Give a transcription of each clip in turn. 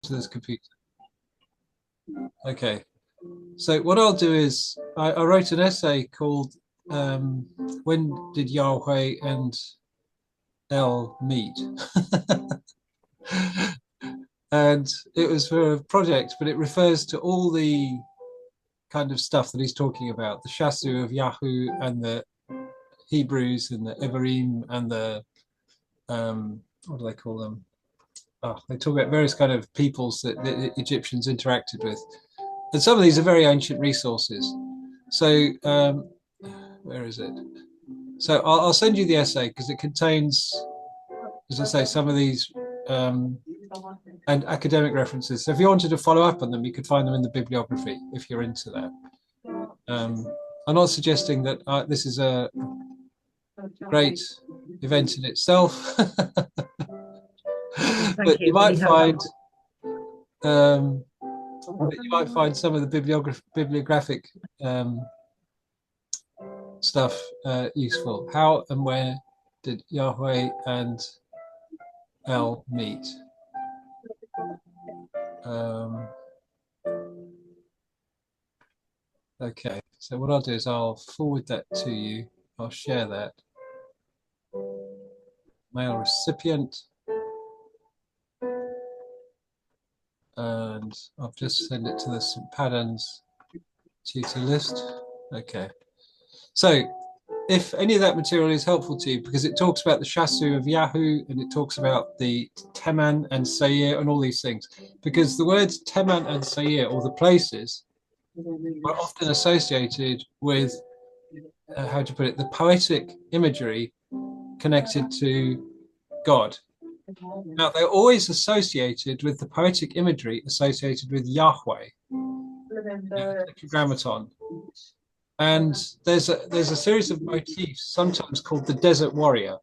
to this computer. Okay. So what I'll do is I wrote an essay called "When Did Yahweh and El Meet?" And it was for a project, but it refers to all the kind of stuff that he's talking about, the Shasu of Yahoo and the Hebrews and the Evarim and the what do they call them? Oh, they talk about various kind of peoples that the Egyptians interacted with, and some of these are very ancient resources. So where is it? So I'll send you the essay because it contains, as I say, some of these um, and academic references. So if you wanted to follow up on them, you could find them in the bibliography if you're into that. I'm not suggesting that this is a great event in itself, but you might find some of the bibliographic stuff useful. How and where did Yahweh and El meet? Okay, so what I'll do is I'll forward that to you. I'll share that. Mail recipient. And I'll just send it to the St. Patterns tutor list. Okay. So if any of that material is helpful to you, because it talks about the Shasu of Yahoo and it talks about the Teman and Seir and all these things, because the words Teman and Seir, or the places, are often associated with, how do you put it, the poetic imagery connected to God. Now, they're always associated with the poetic imagery associated with Yahweh, the Tetragrammaton. And there's a series of motifs, sometimes called the Desert Warrior.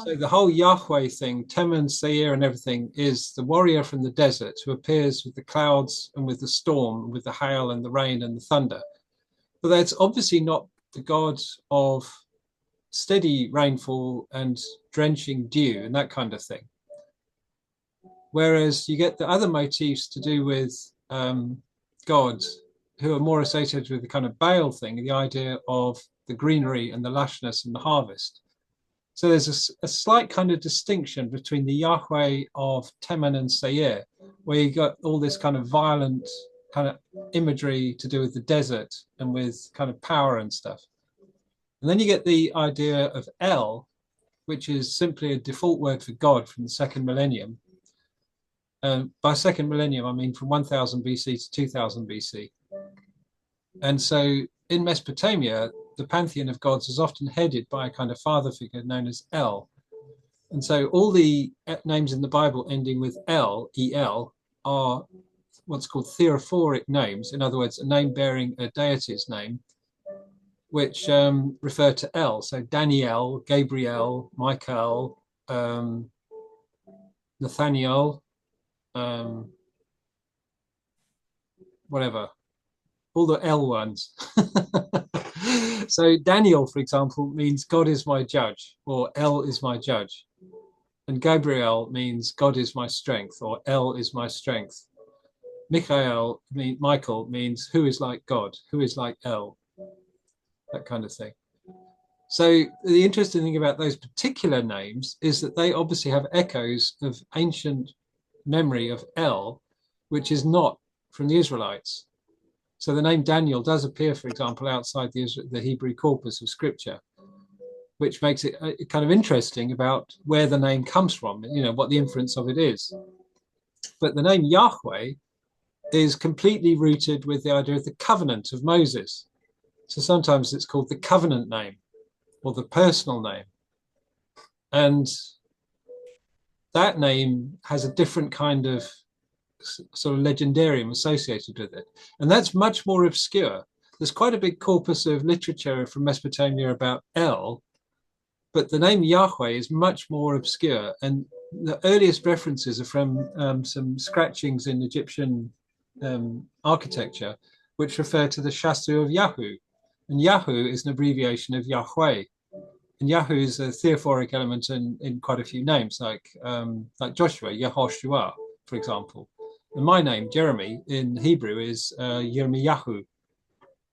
So the whole Yahweh thing, Teman, Seir, and everything, is the warrior from the desert who appears with the clouds and with the storm, with the hail and the rain and the thunder. But that's obviously not the God of steady rainfall and drenching dew and that kind of thing. Whereas you get the other motifs to do with gods who are more associated with the kind of Baal thing, the idea of the greenery and the lushness and the harvest. So there's a slight kind of distinction between the Yahweh of Teman and Seir, where you got all this kind of violent kind of imagery to do with the desert and with kind of power and stuff. And then you get the idea of El, which is simply a default word for God from the second millennium. By second millennium, I mean from 1000 BC to 2000 BC. And so in Mesopotamia, the pantheon of gods is often headed by a kind of father figure known as El. And so all the names in the Bible ending with El, E-L, are what's called theophoric names. In other words, a name bearing a deity's name, which refer to El. So Daniel, Gabriel, Michael, Nathaniel, whatever, all the L ones. So Daniel, for example, means God is my judge, or El is my judge. And Gabriel means God is my strength, or El is my strength. Michael means who is like God, who is like El, that kind of thing. So the interesting thing about those particular names is that they obviously have echoes of ancient memory of El, which is not from the Israelites. So the name Daniel does appear, for example, outside the Hebrew corpus of scripture, which makes it kind of interesting about where the name comes from, you know, what the inference of it is. But the name Yahweh is completely rooted with the idea of the covenant of Moses. So sometimes it's called the covenant name or the personal name. And that name has a different kind of sort of legendarium associated with it. And that's much more obscure. There's quite a big corpus of literature from Mesopotamia about El, but the name Yahweh is much more obscure. And the earliest references are from some scratchings in Egyptian architecture, which refer to the Shasu of Yahoo. And Yahoo is an abbreviation of Yahweh. And Yahoo is a theophoric element in quite a few names, like Joshua, Yehoshua, for example. And my name, Jeremy, in Hebrew is Yirmiyahu.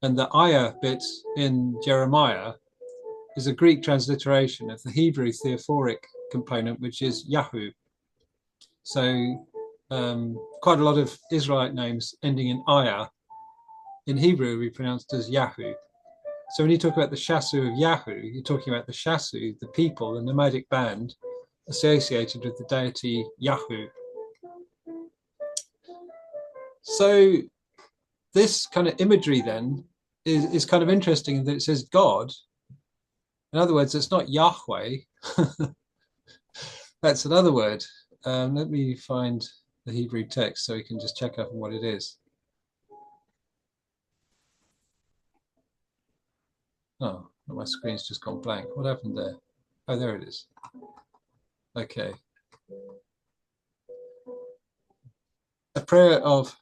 And the ayah bit in Jeremiah is a Greek transliteration of the Hebrew theophoric component, which is Yahu. So quite a lot of Israelite names ending in ayah in Hebrew will be pronounced as Yahu. So when you talk about the Shasu of Yahu, you're talking about the Shasu, the people, the nomadic band associated with the deity Yahu. So this kind of imagery then is kind of interesting in that it says God. In other words, it's not Yahweh. That's another word. Let me find the Hebrew text so we can just check up on what it is. Oh, my screen's just gone blank. What happened there? Oh, there it is. Okay. A prayer of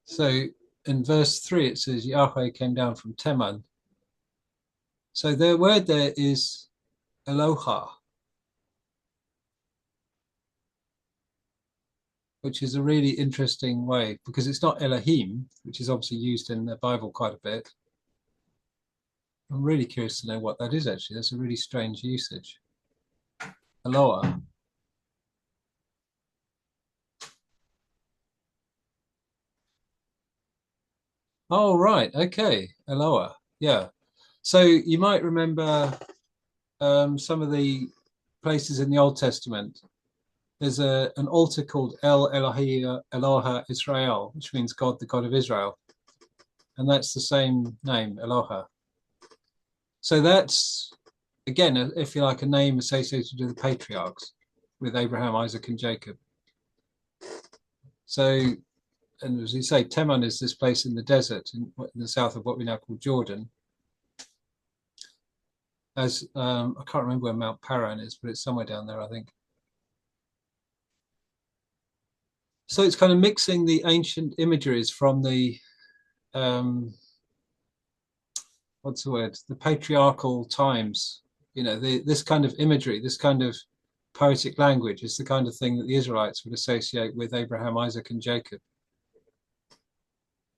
so in verse 3 it says Yahweh came down from Teman. So the word there is Eloha, which is a really interesting way because it's not Elohim, which is obviously used in the Bible quite a bit. I'm really curious to know what that is actually. That's a really strange usage. Eloah. Oh, right. Okay. Eloah. Yeah. So you might remember some of the places in the Old Testament. There's an altar called El Elohi Eloha Israel, which means God, the God of Israel. And that's the same name, Eloha. So that's, again, if you like, a name associated with the patriarchs, with Abraham, Isaac, and Jacob. So, and as you say, Teman is this place in the desert in the south of what we now call Jordan. As I can't remember where Mount Paran is, but it's somewhere down there, I think. So it's kind of mixing the ancient imageries from the what's the word? The patriarchal times. You know, this kind of imagery, this kind of poetic language is the kind of thing that the Israelites would associate with Abraham, Isaac, and Jacob.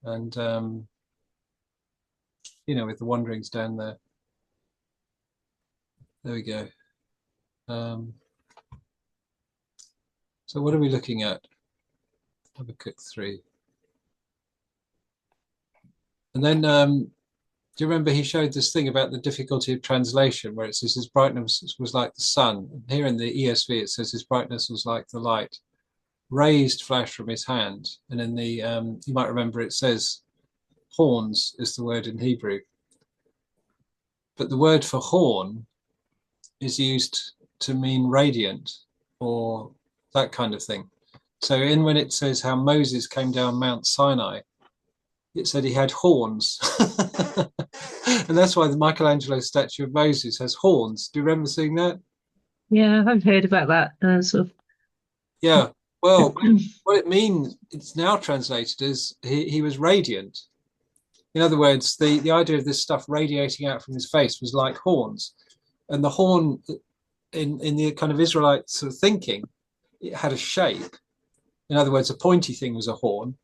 And you know, with the wanderings down there. There we go. So what are we looking at? Habakkuk 3. And then do you remember he showed this thing about the difficulty of translation where it says his brightness was like the sun. Here in the ESV it says his brightness was like the light. Raised flash from his hand. And in the you might remember it says horns is the word in Hebrew. But the word for horn is used to mean radiant or that kind of thing. So in when it says how Moses came down Mount Sinai, it said he had horns. And that's why the Michelangelo statue of Moses has horns. Do you remember seeing that? Yeah, I've heard about that. Yeah. Well, what it means, it's now translated as he was radiant. In other words, the idea of this stuff radiating out from his face was like horns. And the horn in the kind of Israelite sort of thinking, it had a shape. In other words, a pointy thing was a horn.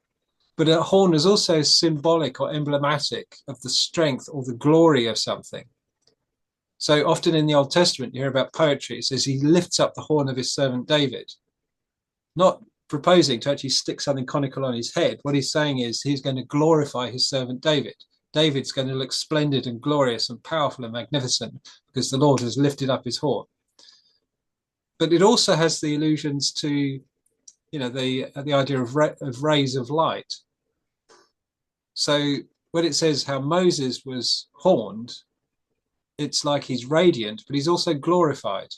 But a horn is also symbolic or emblematic of the strength or the glory of something. So often in the Old Testament, you hear about poetry. It says he lifts up the horn of his servant David, not proposing to actually stick something conical on his head. What he's saying is he's going to glorify his servant David. David's going to look splendid and glorious and powerful and magnificent because the Lord has lifted up his horn. But it also has the allusions to, you know, the idea of rays of light. So when it says how Moses was horned, it's like he's radiant, but he's also glorified.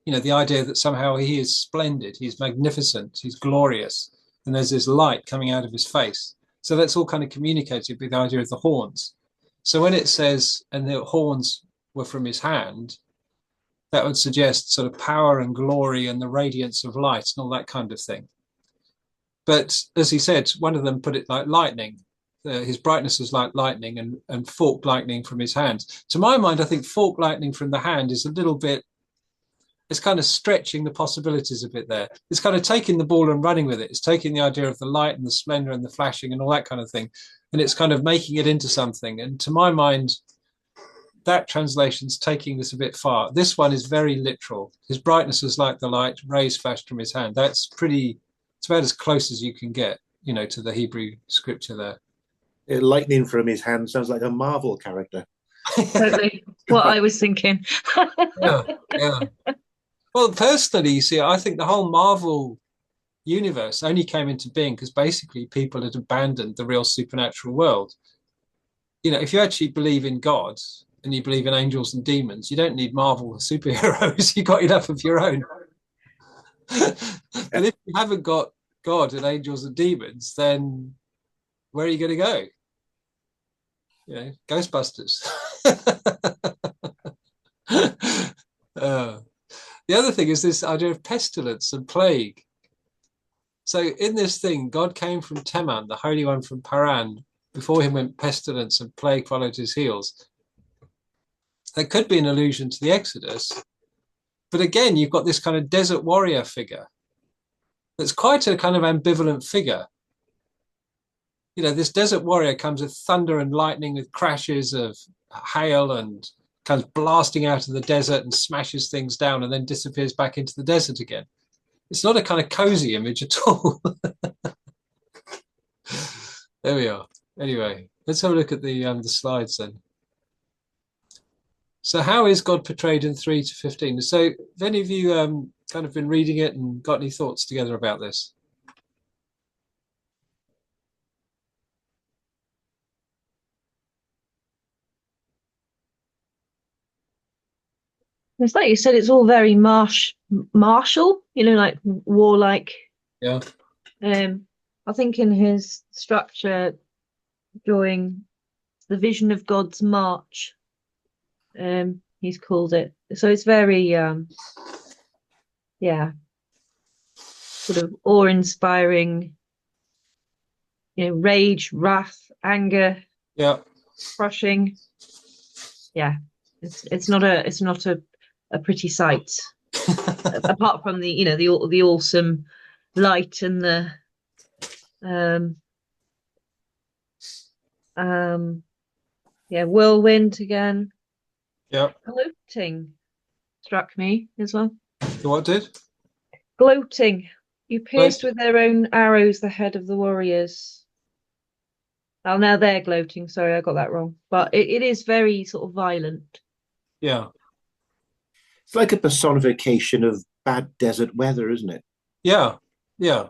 You know, the idea that somehow he is splendid, he's magnificent, he's glorious, and there's this light coming out of his face. So that's all kind of communicated with the idea of the horns. So when it says, and the horns were from his hand, that would suggest sort of power and glory and the radiance of light and all that kind of thing. But as he said, one of them put it like lightning. his brightness was like lightning, and forked lightning from his hands. To my mind, I think forked lightning from the hand is a little bit, it's kind of stretching the possibilities a bit there. It's kind of taking the ball and running with it. It's taking the idea of the light and the splendor and the flashing and all that kind of thing, and it's kind of making it into something. And to my mind, that translation's taking this a bit far. This one is very literal. His brightness was like the light, rays flashed from his hand. That's pretty, it's about as close as you can get, to the Hebrew scripture there. Lightning from his hand sounds like a Marvel character. Totally what I was thinking. Yeah, yeah. Well, personally, you see, I think the whole Marvel universe only came into being because basically people had abandoned the real supernatural world. If you actually believe in God and you believe in angels and demons, you don't need Marvel superheroes. You got enough of your own. But if you haven't got God and angels and demons, then where are you going to go? Ghostbusters. The other thing is this idea of pestilence and plague. So in this thing, God came from Teman, the Holy One from Paran. Before him went pestilence, and plague followed his heels. That could be an allusion to the Exodus. But again, you've got this kind of desert warrior figure that's quite a kind of ambivalent figure. This desert warrior comes with thunder and lightning, with crashes of hail, and comes blasting out of the desert and smashes things down and then disappears back into the desert again. It's not a kind of cozy image at all. There we are. Anyway, let's have a look at the slides then. So how is God portrayed in 3 to 15? So have any of you kind of been reading it and got any thoughts together about this? It's like you said, it's all very martial, like warlike. Yeah. I think in his structure, drawing the vision of God's march, he's called it. So it's very, sort of awe-inspiring, rage, wrath, anger, Yeah. crushing. Yeah, it's not a pretty sight. Apart from the awesome light and the whirlwind again. Yeah. Gloating struck me as well. What did? Gloating. You pierced Gloat. with their own arrows the head of the warriors. Oh, now they're gloating. Sorry, I got that wrong. But it is very sort of violent. Yeah. It's like a personification of bad desert weather, isn't it? Yeah. Yeah.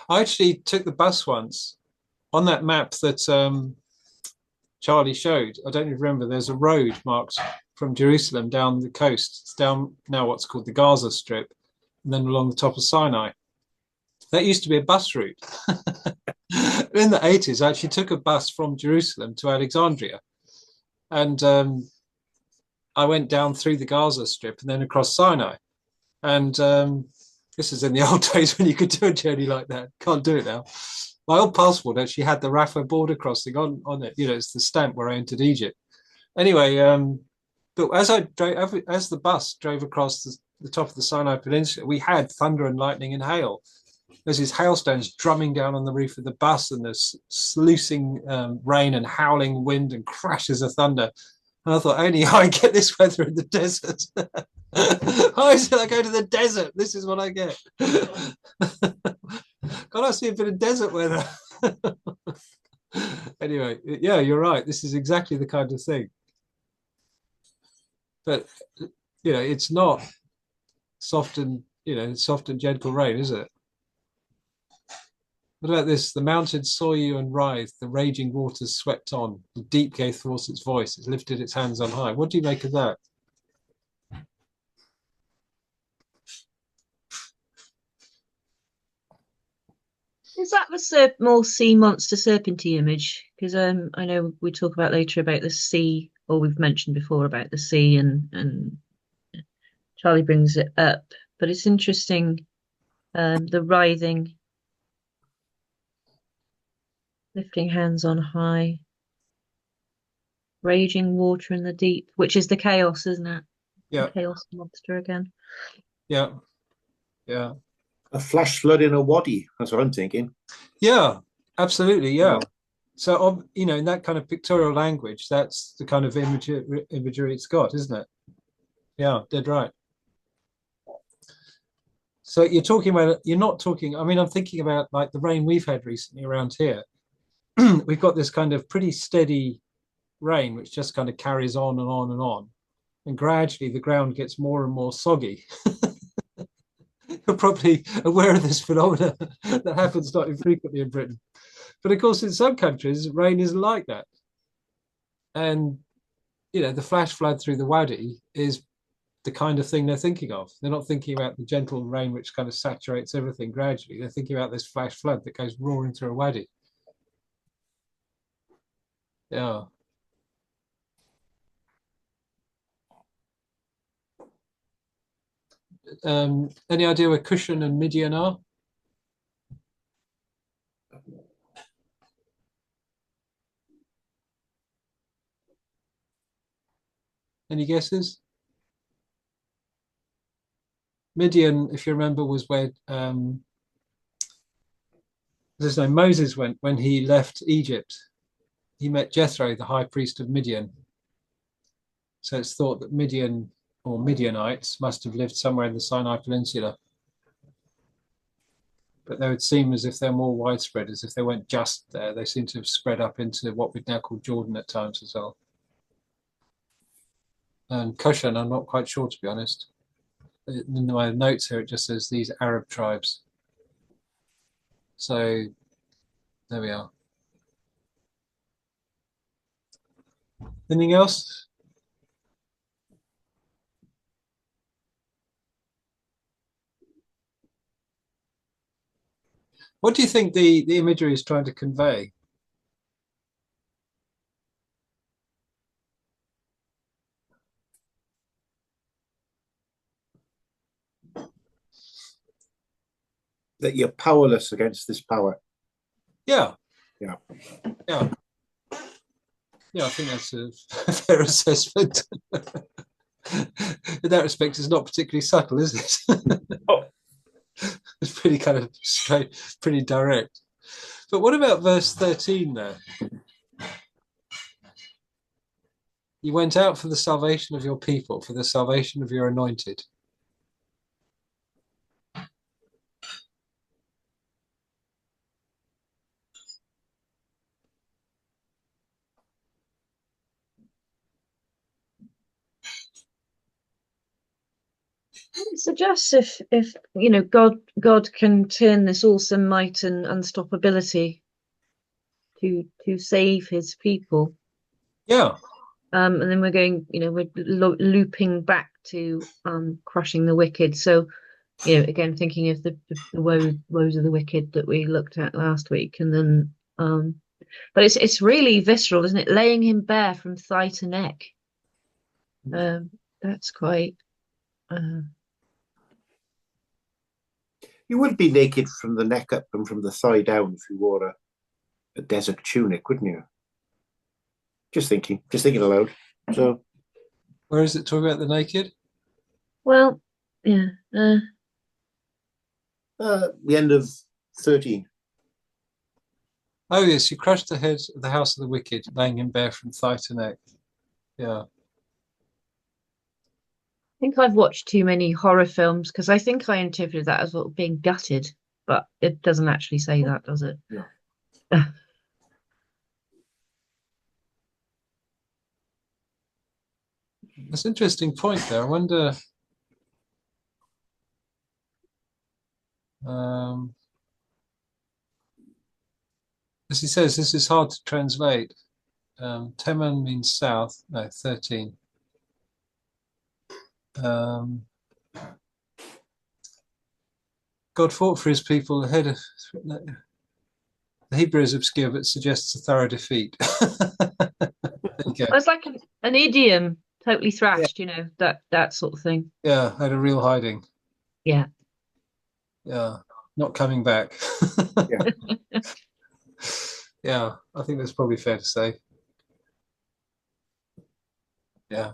I actually took the bus once on that map that Charlie showed. I don't even remember. There's a road marked from Jerusalem down the coast. It's down now what's called the Gaza Strip, and then along the top of Sinai. That used to be a bus route. In the 80s, I actually took a bus from Jerusalem to Alexandria. And I went down through the Gaza Strip and then across Sinai. And this is in the old days when you could do a journey like that. Can't do it now. My old passport actually had the Rafah border crossing on it. It's the stamp where I entered Egypt. Anyway, but as the bus drove across the top of the Sinai Peninsula, we had thunder and lightning and hail. There's these hailstones drumming down on the roof of the bus, and there's sluicing rain and howling wind and crashes of thunder. And I thought, only I get this weather in the desert. Why should I go to the desert? This is what I get. Can't I see a bit of desert weather? Anyway, yeah, you're right. This is exactly the kind of thing. But it's not soft and gentle rain, is it? What about this? The mountains saw you and writhed, the raging waters swept on, the deep gave forth its voice, it lifted its hands on high. What do you make of that? Is that the more sea monster serpenty image? Because I know we talk about later about the sea, or we've mentioned before about the sea, and Charlie brings it up. But it's interesting, the writhing Lifting hands on high. Raging water in the deep, which is the chaos, isn't it? Yeah, The chaos monster again. yeah, yeah, A flash flood in a wadi. That's what I'm thinking. yeah. Absolutely, yeah. Yeah. So, in that kind of pictorial language, that's the kind of imagery it's got, isn't it? Yeah, dead right. So you're not talking, I mean, I'm thinking about like the rain we've had recently around here. We've got this kind of pretty steady rain, which just kind of carries on and on and on. And gradually the ground gets more and more soggy. You're probably aware of this phenomenon that happens not infrequently in Britain. But of course, in some countries, rain isn't like that. And, the flash flood through the Wadi is the kind of thing they're thinking of. They're not thinking about the gentle rain which kind of saturates everything gradually. They're thinking about this flash flood that goes roaring through a Wadi. Yeah. Any idea where Cushan and Midian are? Any guesses? Midian, if you remember, was where there's no Moses went when he left Egypt. He met Jethro, the high priest of Midian. So it's thought that Midian or Midianites must have lived somewhere in the Sinai Peninsula. But they would seem as if they're more widespread, as if they weren't just there. They seem to have spread up into what we'd now call Jordan at times as well. And Cushan, I'm not quite sure, to be honest. In my notes here, it just says these Arab tribes. So there we are. Anything else? What do you think the imagery is trying to convey? That you're powerless against this power. Yeah, Yeah. yeah, yeah. I think that's a fair assessment. In that respect, it's not particularly subtle, is it? Oh, It's pretty kind of straight, pretty direct. But what about verse 13 there? You went out for the salvation of your people, for the salvation of your anointed. It suggests if God can turn this awesome might and unstoppability to save his people. Yeah, And then we're going, we're looping back to crushing the wicked. So, again, thinking of the woes of the wicked that we looked at last week, and then, but it's really visceral, isn't it? Laying him bare from thigh to neck. That's quite. you would be naked from the neck up and from the thigh down if you wore a desert tunic, wouldn't you? Just thinking aloud. So, where is it talking about the naked? Well, yeah. the end of 13. Oh, yes, you crushed the head of the house of the wicked, laying him bare from thigh to neck. Yeah. I think I've watched too many horror films because I think I interpreted that as what being gutted, but it doesn't actually say that, does it? Yeah. That's an interesting point there. I wonder, as he says, this is hard to translate. Teman means south. No, 13. God fought for his people ahead of the Hebrew is obscure, but suggests a thorough defeat. Well, it's like an idiom, totally thrashed, that sort of thing. Yeah, had a real hiding. Yeah. Yeah, not coming back. Yeah. Yeah, I think that's probably fair to say. Yeah.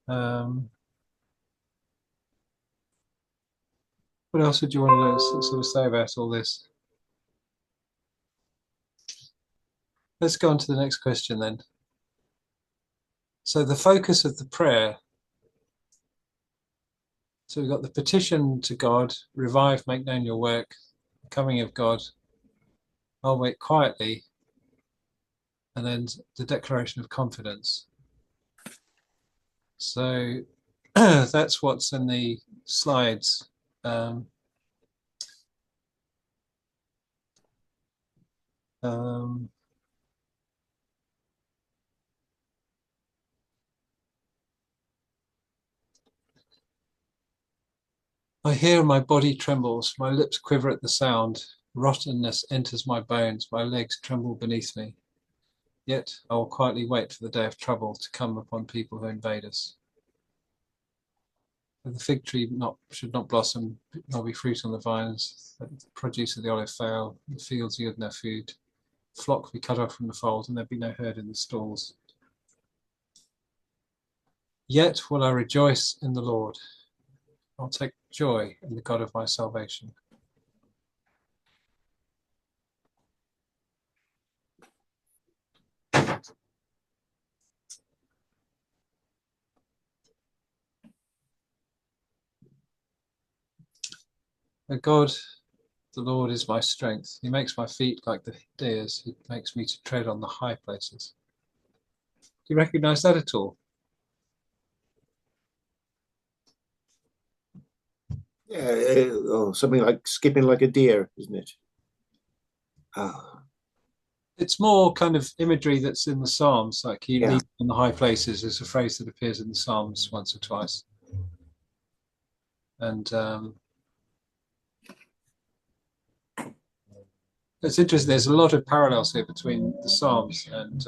Um, what else would you want to sort of say about all this? Let's go on to the next question then. So the focus of the prayer. So we've got the petition to God, revive, make known your work, the coming of God, I'll wait quietly, and then the declaration of confidence. So that's what's in the slides. Um, um, I hear my body trembles, my lips quiver at the sound, rottenness enters my bones, my legs tremble beneath me. Yet I will quietly wait for the day of trouble to come upon people who invade us. The fig tree should not blossom, nor be fruit on the vines. The produce of the olive fail. The fields yield no food. Flock be cut off from the fold, and there be no herd in the stalls. Yet will I rejoice in the Lord. I'll take joy in the God of my salvation. O God, the Lord is my strength. He makes my feet like the deer's. He makes me to tread on the high places. Do you recognize that at all? Yeah, something like skipping like a deer, isn't it? Ah, It's more kind of imagery that's in the Psalms, like he yeah. leads on the high places is a phrase that appears in the Psalms once or twice. And it's interesting, there's a lot of parallels here between the Psalms and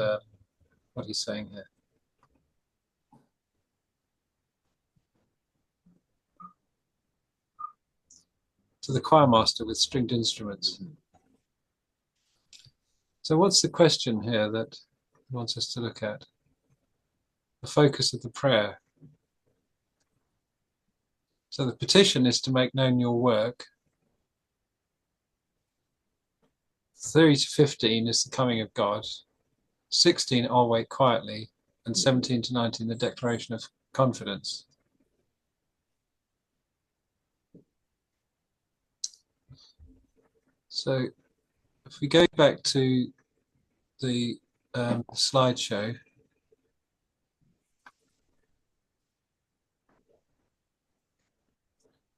what he's saying here. To the choir master with stringed instruments. So what's the question here that he wants us to look at? The focus of the prayer. So the petition is to make known your work. 3 to 15 is the coming of God. 16, I'll wait quietly. And 17 to 19, the declaration of confidence. So if we go back to the slideshow,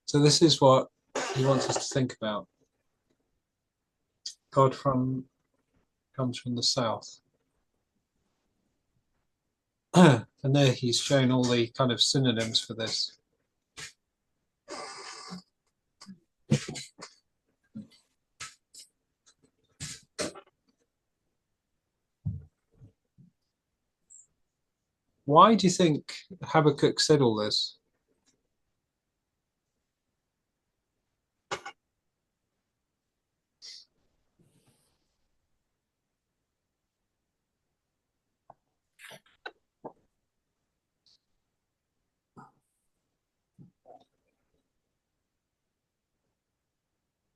so this is what he wants us to think about. God comes from the south. And there he's shown all the kind of synonyms for this. Why do you think Habakkuk said all this?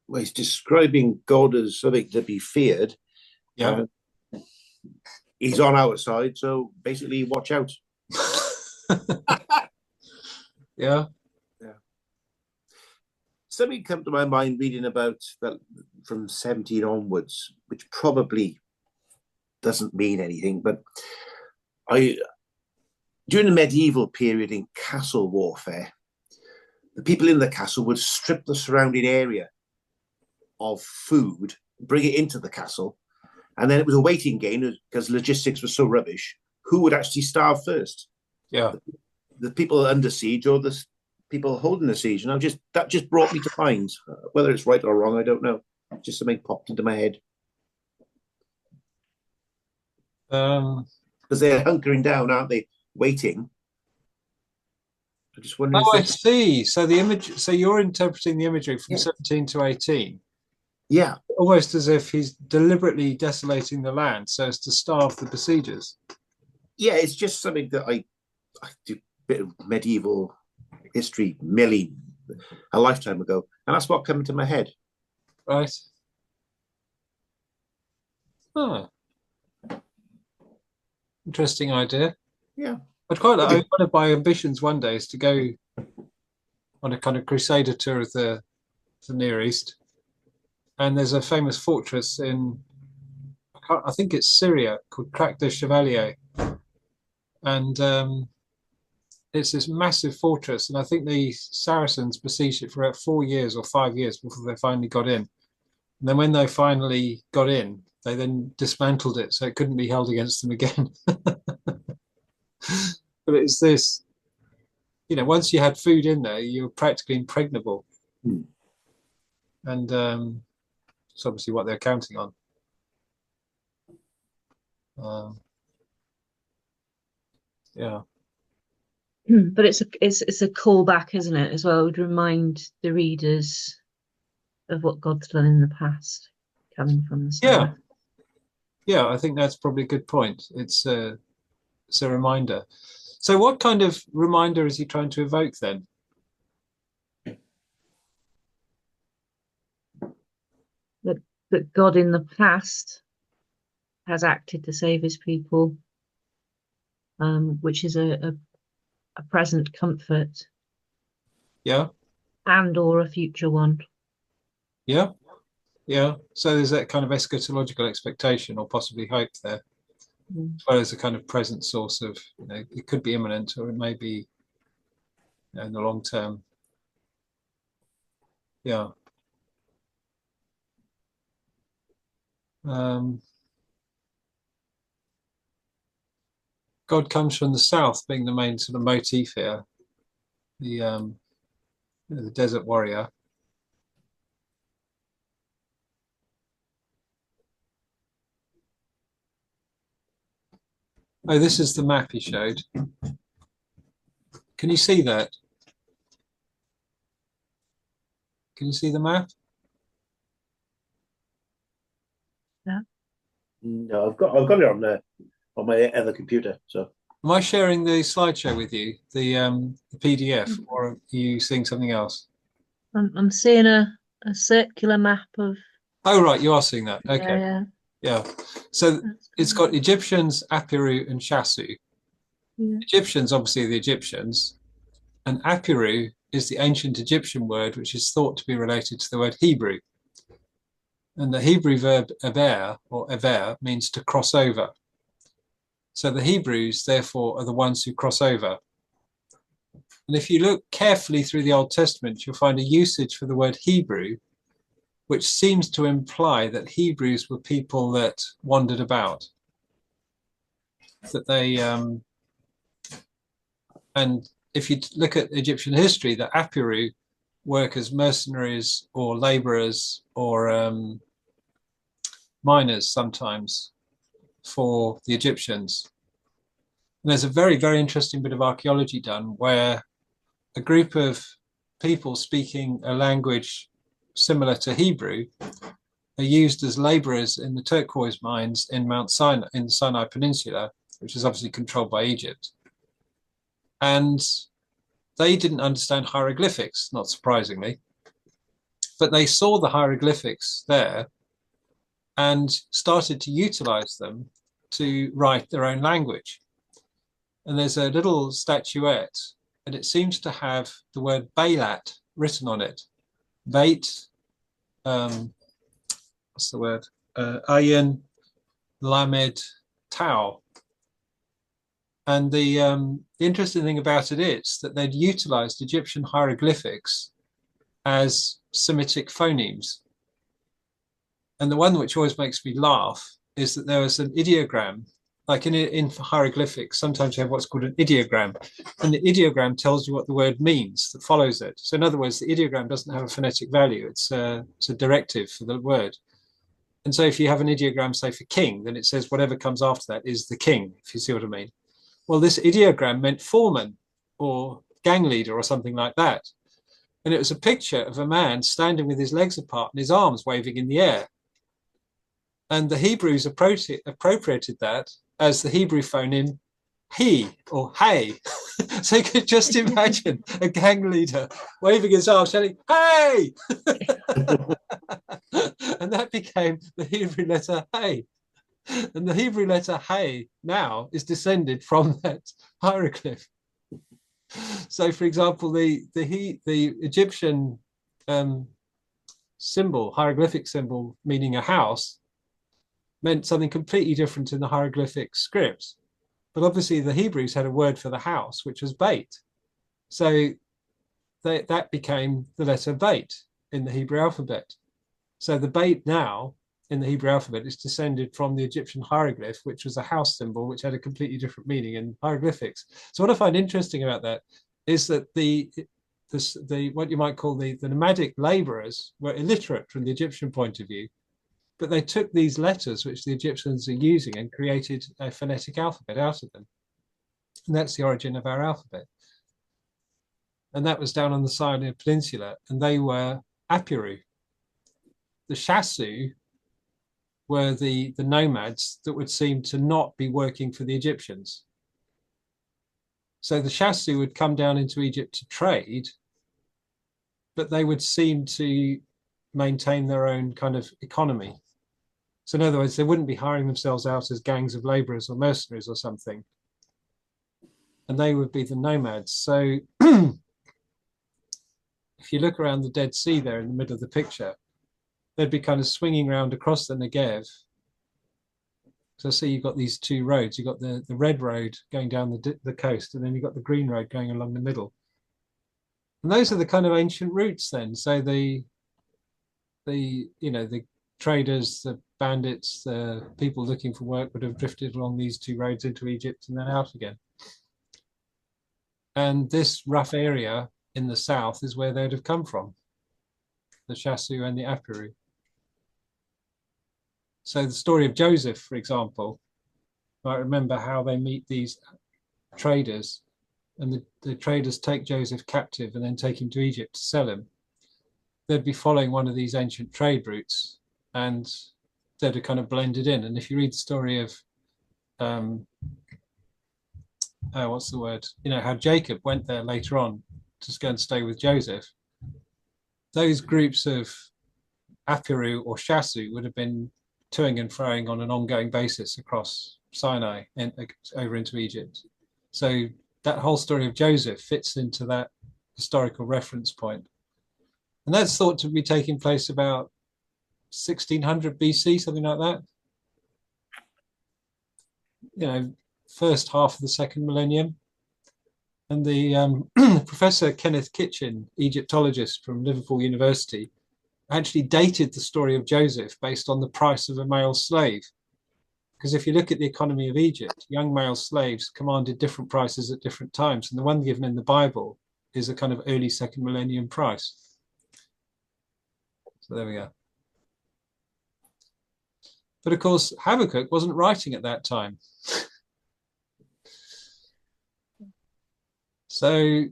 Well, he's describing God as something to be feared. Yeah. He's on our side, so basically, watch out. Yeah. Yeah. Something come to my mind reading about that from 17 onwards, which probably doesn't mean anything, but during the medieval period in castle warfare, the people in the castle would strip the surrounding area of food, bring it into the castle, and then it was a waiting game because logistics was so rubbish. Who would actually starve first? Yeah. The people under siege or the people holding the siege? And that just brought me to mind. Whether it's right or wrong, I don't know. Just something popped into my head. Because they're hunkering down, aren't they? Waiting. I just wonder if Oh, I there's see. So the image, so you're interpreting the imagery from yeah, 17 to 18, yeah, almost as if he's deliberately desolating the land so as to starve the besiegers. yeah. It's just something that I did a bit of medieval history, Millie, a lifetime ago, and that's what came into my head. Right. Oh, interesting idea. Yeah, I'd quite like, maybe. one of my ambitions one day is to go on a kind of crusader tour of the Near East. And there's a famous fortress in, I think it's Syria, called Crac de Chevalier. And it's this massive fortress. And I think the Saracens besieged it for about 4 years or 5 years before they finally got in. And then when they finally got in, they then dismantled it so it couldn't be held against them again. But it's this, once you had food in there, you were practically impregnable. Hmm. And it's obviously what they're counting on. Um, yeah. But it's a callback, isn't it, as well? It would remind the readers of what God's done in the past, coming from the Yeah. Sabbath. Yeah, I think that's probably a good point. It's a reminder. So what kind of reminder is he trying to evoke then? That God in the past has acted to save his people, which is a present comfort Yeah. and or a future one. Yeah. Yeah. So there's that kind of eschatological expectation or possibly hope there, as well as a kind of present source of, it could be imminent or it may be, in the long term. Yeah. Um, God comes from the south, being the main sort of motif here. The desert warrior. Oh, this is the map he showed. Can you see that? Can you see the map? Yeah. No, I've got it on my other computer. So Am I sharing the slideshow with you, the PDF, or are you seeing something else? I'm seeing a circular map of Oh, right, you are seeing that. Okay, yeah, yeah. So that's it's cool. got Egyptians, Apiru, and Shasu. Yeah. Egyptians, obviously, the Egyptians, and Apiru is the ancient Egyptian word which is thought to be related to the word Hebrew. And the Hebrew verb ever or ever means to cross over. So the Hebrews, therefore, are the ones who cross over. And if you look carefully through the Old Testament, you'll find a usage for the word Hebrew, which seems to imply that Hebrews were people that wandered about, that they, and if you look at Egyptian history, the Apiru work as mercenaries or laborers or miners sometimes for the Egyptians. And there's a very, very interesting bit of archaeology done where a group of people speaking a language similar to Hebrew are used as laborers in the turquoise mines in Mount Sinai, in the Sinai Peninsula, which is obviously controlled by Egypt. And they didn't understand hieroglyphics, not surprisingly, but they saw the hieroglyphics there and started to utilize them to write their own language. And there's a little statuette, and it seems to have the word Bailat written on it. Bait, what's the word? Ayin Lamed Tau. And the interesting thing about it is that they'd utilized Egyptian hieroglyphics as Semitic phonemes. And the one which always makes me laugh is that there was an ideogram, like in hieroglyphics, sometimes you have what's called an ideogram, and the ideogram tells you what the word means that follows it. So in other words, the ideogram doesn't have a phonetic value. It's a directive for the word. And so if you have an ideogram, say for king, then it says whatever comes after that is the king, if you see what I mean. Well, this ideogram meant foreman or gang leader or something like that. And it was a picture of a man standing with his legs apart and his arms waving in the air. And the Hebrews appropriated that as the Hebrew phoneme he or hey. So you could just imagine a gang leader waving his arms, shouting, hey! And that became the Hebrew letter hey. And the Hebrew letter hey now is descended from that hieroglyph. So, for example, the Egyptian symbol, hieroglyphic symbol, meaning a house, meant something completely different in the hieroglyphic script. But obviously the Hebrews had a word for the house, which was bait. So that became the letter bait in the Hebrew alphabet. So the bait now in the Hebrew alphabet is descended from the Egyptian hieroglyph, which was a house symbol, which had a completely different meaning in hieroglyphics. So what I find interesting about that is that the what you might call the nomadic laborers were illiterate from the Egyptian point of view, but they took these letters which the Egyptians are using and created a phonetic alphabet out of them. And that's the origin of our alphabet. And that was down on the Sinai Peninsula, and they were Apiru. The Shasu were the nomads that would seem to not be working for the Egyptians. So the Shasu would come down into Egypt to trade, but they would seem to maintain their own kind of economy. So in other words, they wouldn't be hiring themselves out as gangs of laborers or mercenaries or something. And they would be the nomads. So if you look around the Dead Sea there in the middle of the picture, they'd be kind of swinging around across the Negev. So see, you've got these two roads. You've got the red road going down the coast, and then you've got the green road going along the middle. And those are the kind of ancient routes then. So the traders, the bandits, the people looking for work would have drifted along these two roads into Egypt and then out again. And this rough area in the south is where they'd have come from, the Shasu and the Apiru. So the story of Joseph, for example, I remember how they meet these traders, and the traders take Joseph captive and then take him to Egypt to sell him. They'd be following one of these ancient trade routes, and they'd have kind of blended in. And if you read the story of, what's the word? How Jacob went there later on to go and stay with Joseph. Those groups of Apiru or Shasu would have been toing and froing on an ongoing basis across Sinai and over into Egypt. So that whole story of Joseph fits into that historical reference point. And that's thought to be taking place about 1600 BC, something like that. First half of the second millennium. And the Professor Kenneth Kitchen, Egyptologist from Liverpool University, actually dated the story of Joseph based on the price of a male slave. Because if you look at the economy of Egypt, young male slaves commanded different prices at different times. And the one given in the Bible is a kind of early second millennium price. So there we go. But of course, Habakkuk wasn't writing at that time. So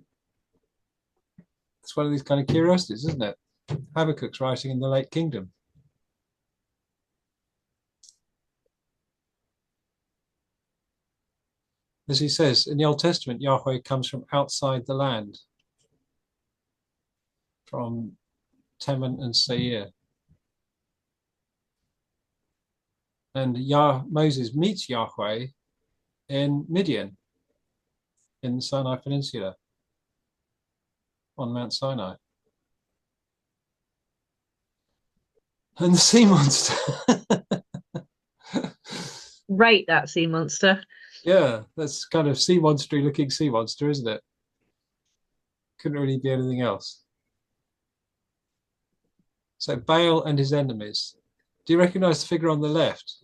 it's one of these kind of curiosities, isn't it? Habakkuk's writing in the Late Kingdom. As he says, in the Old Testament, Yahweh comes from outside the land, from Teman and Seir. And Moses meets Yahweh in Midian, in the Sinai Peninsula, on Mount Sinai. And the sea monster. Rate that sea monster. Yeah, that's kind of sea monstery looking sea monster, isn't it? Couldn't really be anything else. So Baal and his enemies. Do you recognize the figure on the left?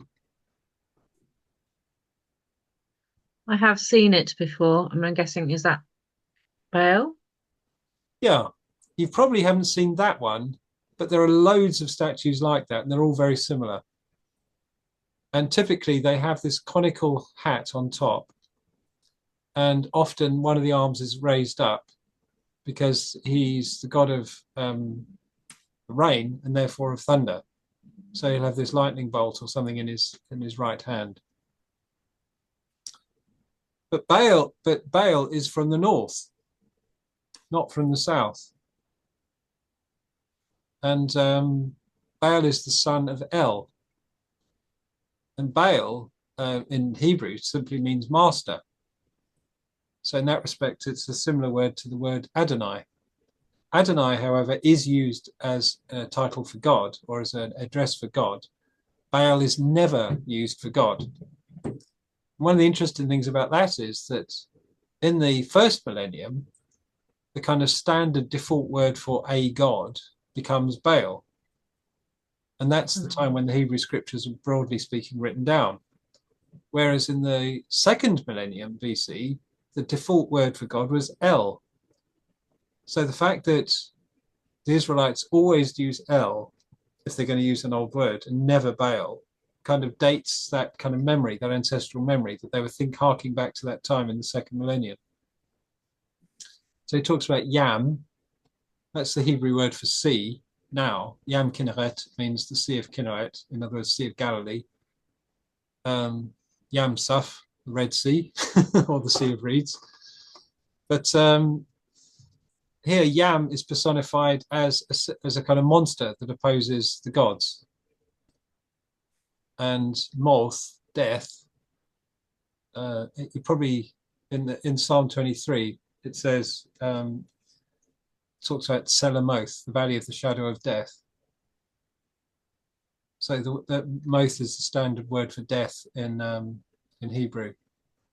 I have seen it before. I'm guessing, is that Baal? Yeah, you probably haven't seen that one, but there are loads of statues like that, and they're all very similar. And typically they have this conical hat on top, and often one of the arms is raised up, because he's the god of rain and therefore of thunder. So he'll have this lightning bolt or something in his right hand. But Baal is from the north, not from the south. And Baal is the son of El. And Baal in Hebrew simply means master. So in that respect, it's a similar word to the word Adonai. Adonai, however, is used as a title for God or as an address for God. Baal is never used for God. One of the interesting things about that is that in the first millennium, the kind of standard default word for a god becomes Baal. And that's the time when the Hebrew scriptures are, broadly speaking, written down. Whereas in the second millennium BC, the default word for God was El. So the fact that the Israelites always use El if they're going to use an old word and never Baal kind of dates that kind of memory, that ancestral memory that they were harking back to that time in the second millennium. So he talks about Yam. That's the Hebrew word for sea. Now, Yam Kinneret means the Sea of Kinneret, in other words, Sea of Galilee. Yam Suf, the Red Sea, or the Sea of Reeds. But here, Yam is personified as a kind of monster that opposes the gods. And Moth, death, it probably in Psalm 23, it says, talks about Selamoth, the valley of the shadow of death. So the Moth is the standard word for death in Hebrew.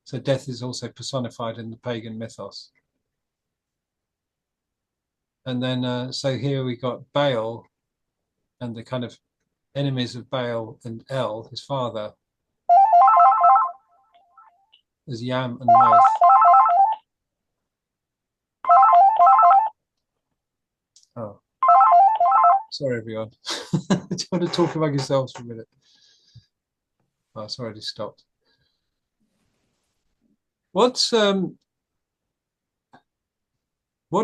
So death is also personified in the pagan mythos. And then, so here we got Baal and the kind of enemies of Baal and El, his father, as Yam and Moth. Oh, sorry, everyone. Do you want to talk among yourselves for a minute? Oh, sorry, I stopped. What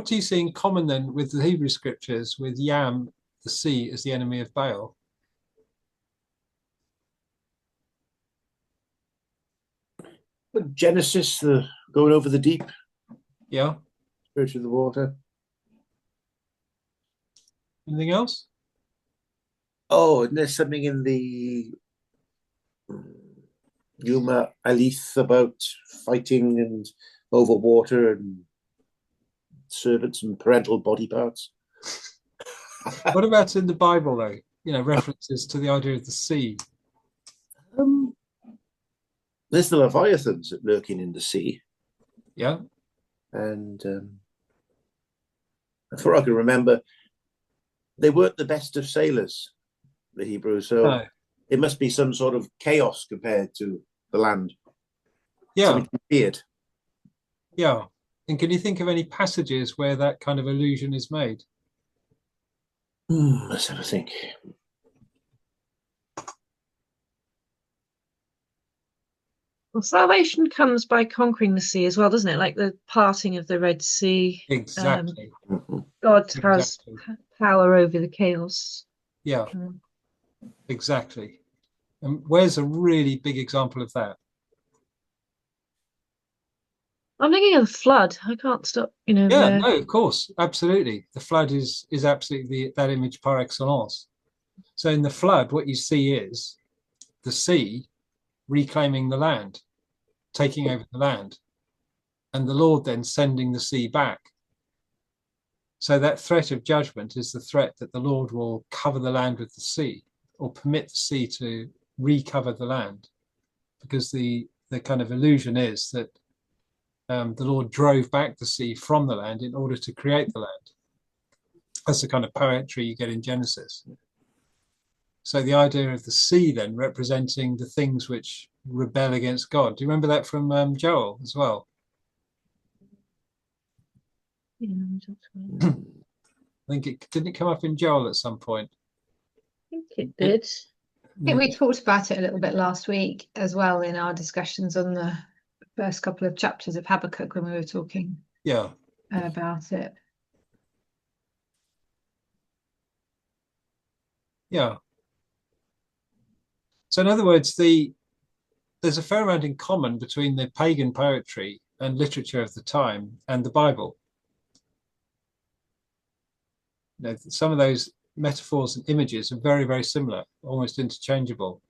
do you see in common then with the Hebrew scriptures with Yam, the sea, as the enemy of Baal? Genesis, going over the deep. Yeah. Spirit of the water. Anything else? Oh, and there's something in the Yuma Alith about fighting and over water and servants and parental body parts. What about in the Bible, though? You know, references to the idea of the sea. There's the Leviathans lurking in the sea. Yeah. And before I can remember, they weren't the best of sailors, the Hebrews. So No. it must be some sort of chaos compared to the land. Yeah. Something weird. Yeah. And can you think of any passages where that kind of allusion is made? Let's have a think. Well, salvation comes by conquering the sea as well, doesn't it? Like the parting of the Red Sea. Exactly. God has Exactly. power over the chaos. Yeah. Exactly. And where's a really big example of that? I'm thinking of the flood. I can't stop, Yeah, no, of course, absolutely. The flood is absolutely that image par excellence. So in the flood, what you see is the sea reclaiming the land, taking over the land, and the Lord then sending the sea back. So that threat of judgment is the threat that the Lord will cover the land with the sea, or permit the sea to recover the land, because the kind of illusion is that the Lord drove back the sea from the land in order to create the land. That's the kind of poetry you get in Genesis. So the idea of the sea then representing the things which rebel against God. Do you remember that from Joel as well? I think it didn't come up in Joel at some point. I think it did. I think we talked about it a little bit last week as well in our discussions on the first couple of chapters of Habakkuk when we were talking Yeah. about it. Yeah. So in other words, there's a fair amount in common between the pagan poetry and literature of the time and the Bible. You know, some of those metaphors and images are very, very similar, almost interchangeable.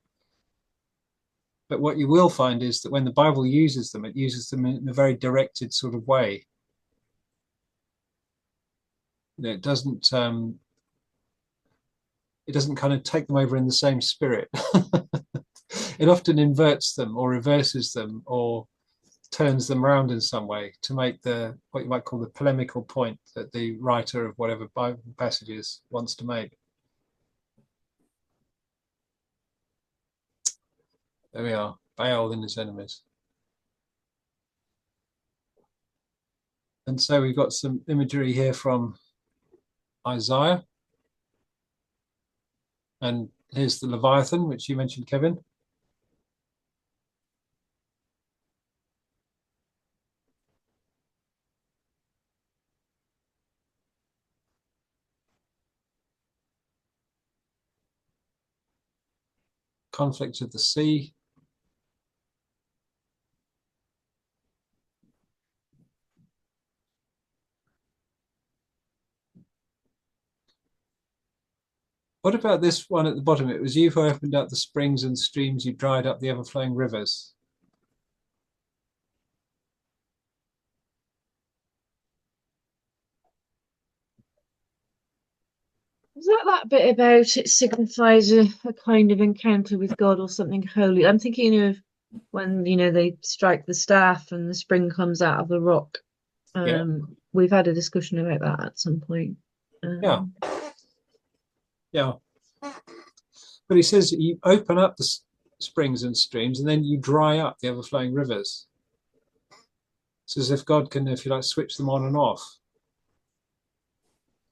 But what you will find is that when the Bible uses them, it uses them in a very directed sort of way. You know, it doesn't kind of take them over in the same spirit. It often inverts them or reverses them or turns them around in some way to make what you might call the polemical point that the writer of whatever Bible passages wants to make. There we are, Baal and his enemies. And so we've got some imagery here from Isaiah. And here's the Leviathan, which you mentioned, Kevin. Conflict of the sea. What about this one at the bottom? It was you who opened up the springs and streams, you dried up the ever-flowing rivers. Is that bit about it signifies a kind of encounter with God or something holy? I'm thinking of when, they strike the staff and the spring comes out of the rock. Yeah. We've had a discussion about that at some point. Yeah. Yeah. But he says you open up the springs and streams and then you dry up the ever-flowing rivers. It's as if God can, if you like, switch them on and off.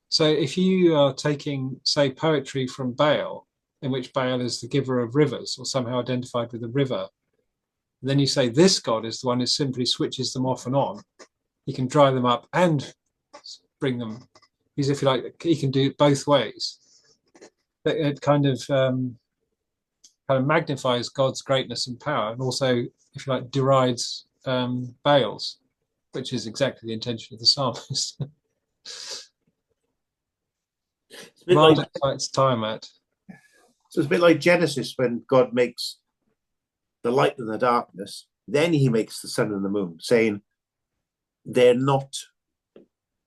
So if you are taking, say, poetry from Baal, in which Baal is the giver of rivers or somehow identified with a river, and then you say this God is the one who simply switches them off and on, he can dry them up and bring them. He's, if you like, he can do it both ways. It kind of magnifies God's greatness and power, and also, if you like, derides Baal's, which is exactly the intention of the psalmist. It's a bit Marduk fights Tiamat. So it's a bit like Genesis when God makes the light and the darkness, then he makes the sun and the moon, saying, they're not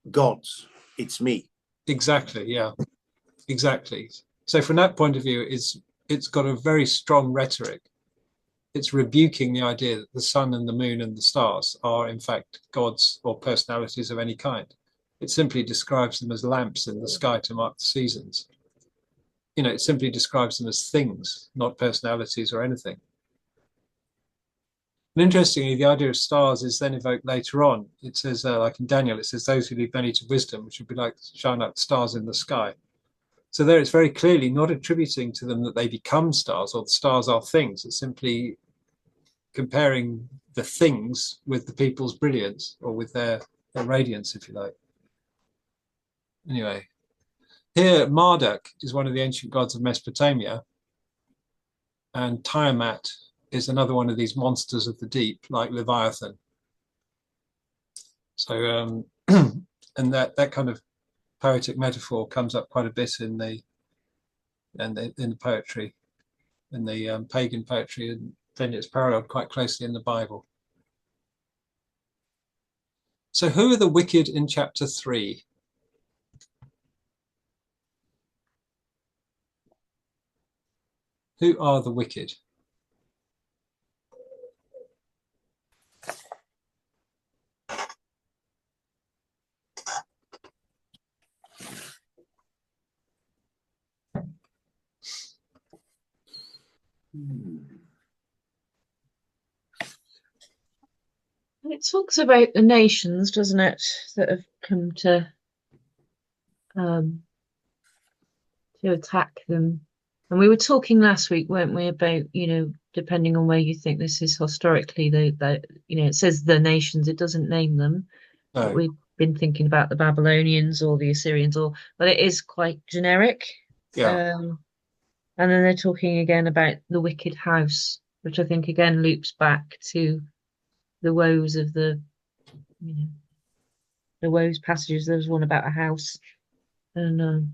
gods, it's me. Exactly, yeah. Exactly. So from that point of view, it's got a very strong rhetoric. It's rebuking the idea that the sun and the moon and the stars are in fact gods or personalities of any kind. It simply describes them as lamps in the sky to mark the seasons. It simply describes them as things, not personalities or anything. And interestingly, the idea of stars is then evoked later on. It says, like in Daniel, it says, those who lead many to wisdom, which would be like shine like stars in the sky. So there it's very clearly not attributing to them that they become stars or the stars are things. It's simply comparing the things with the people's brilliance or with their radiance, if you like. Anyway, here Marduk is one of the ancient gods of Mesopotamia, and Tiamat is another one of these monsters of the deep, like Leviathan. So, and that kind of poetic metaphor comes up quite a bit in the poetry, in the pagan poetry, and then it's paralleled quite closely in the Bible. So, who are the wicked in chapter 3? Who are the wicked? It talks about the nations, doesn't it, that have come to attack them. And we were talking last week, weren't we, about, depending on where you think this is historically, it says the nations, it doesn't name them. No. But we've been thinking about the Babylonians or the Assyrians, but it is quite generic. Yeah. And then they're talking again about the wicked house, which I think again loops back to the woes of you know, the woes passages. There was one about a house, and the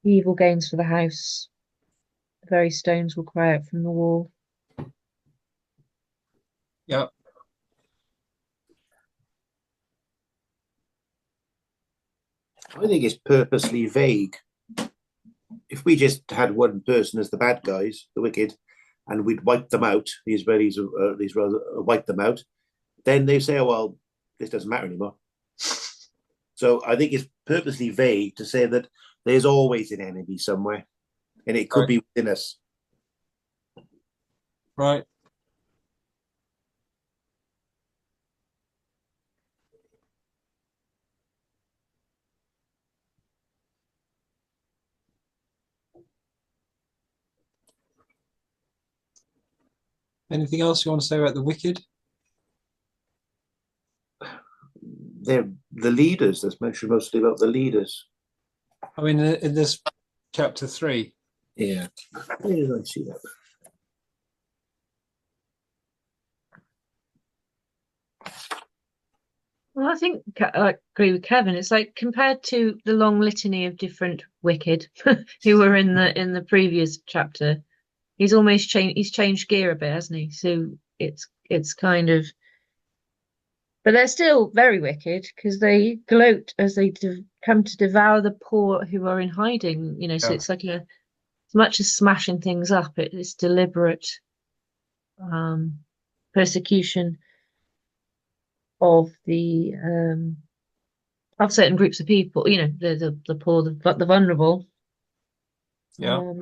evil gains for the house. The very stones will cry out from the wall. Yeah. I think it's purposely vague. If we just had one person as the bad guys, the wicked, and we'd wipe them out, these rather wipe them out, then they say, oh, well, this doesn't matter anymore. So I think it's purposely vague to say that there's always an enemy somewhere, and it could be within us. Right. Anything else you want to say about the wicked? They're the leaders. That's mentioned mostly about the leaders. I mean, in this chapter 3. Yeah. Where did I see that? Well, I think I agree with Kevin. It's like compared to the long litany of different wicked who were in the previous chapter, he's almost changed gear a bit, hasn't he? So it's kind of, but they're still very wicked because they gloat as they come to devour the poor who are in hiding. So it's like as much as smashing things up, it's deliberate persecution of the of certain groups of people, the poor, the vulnerable. Yeah.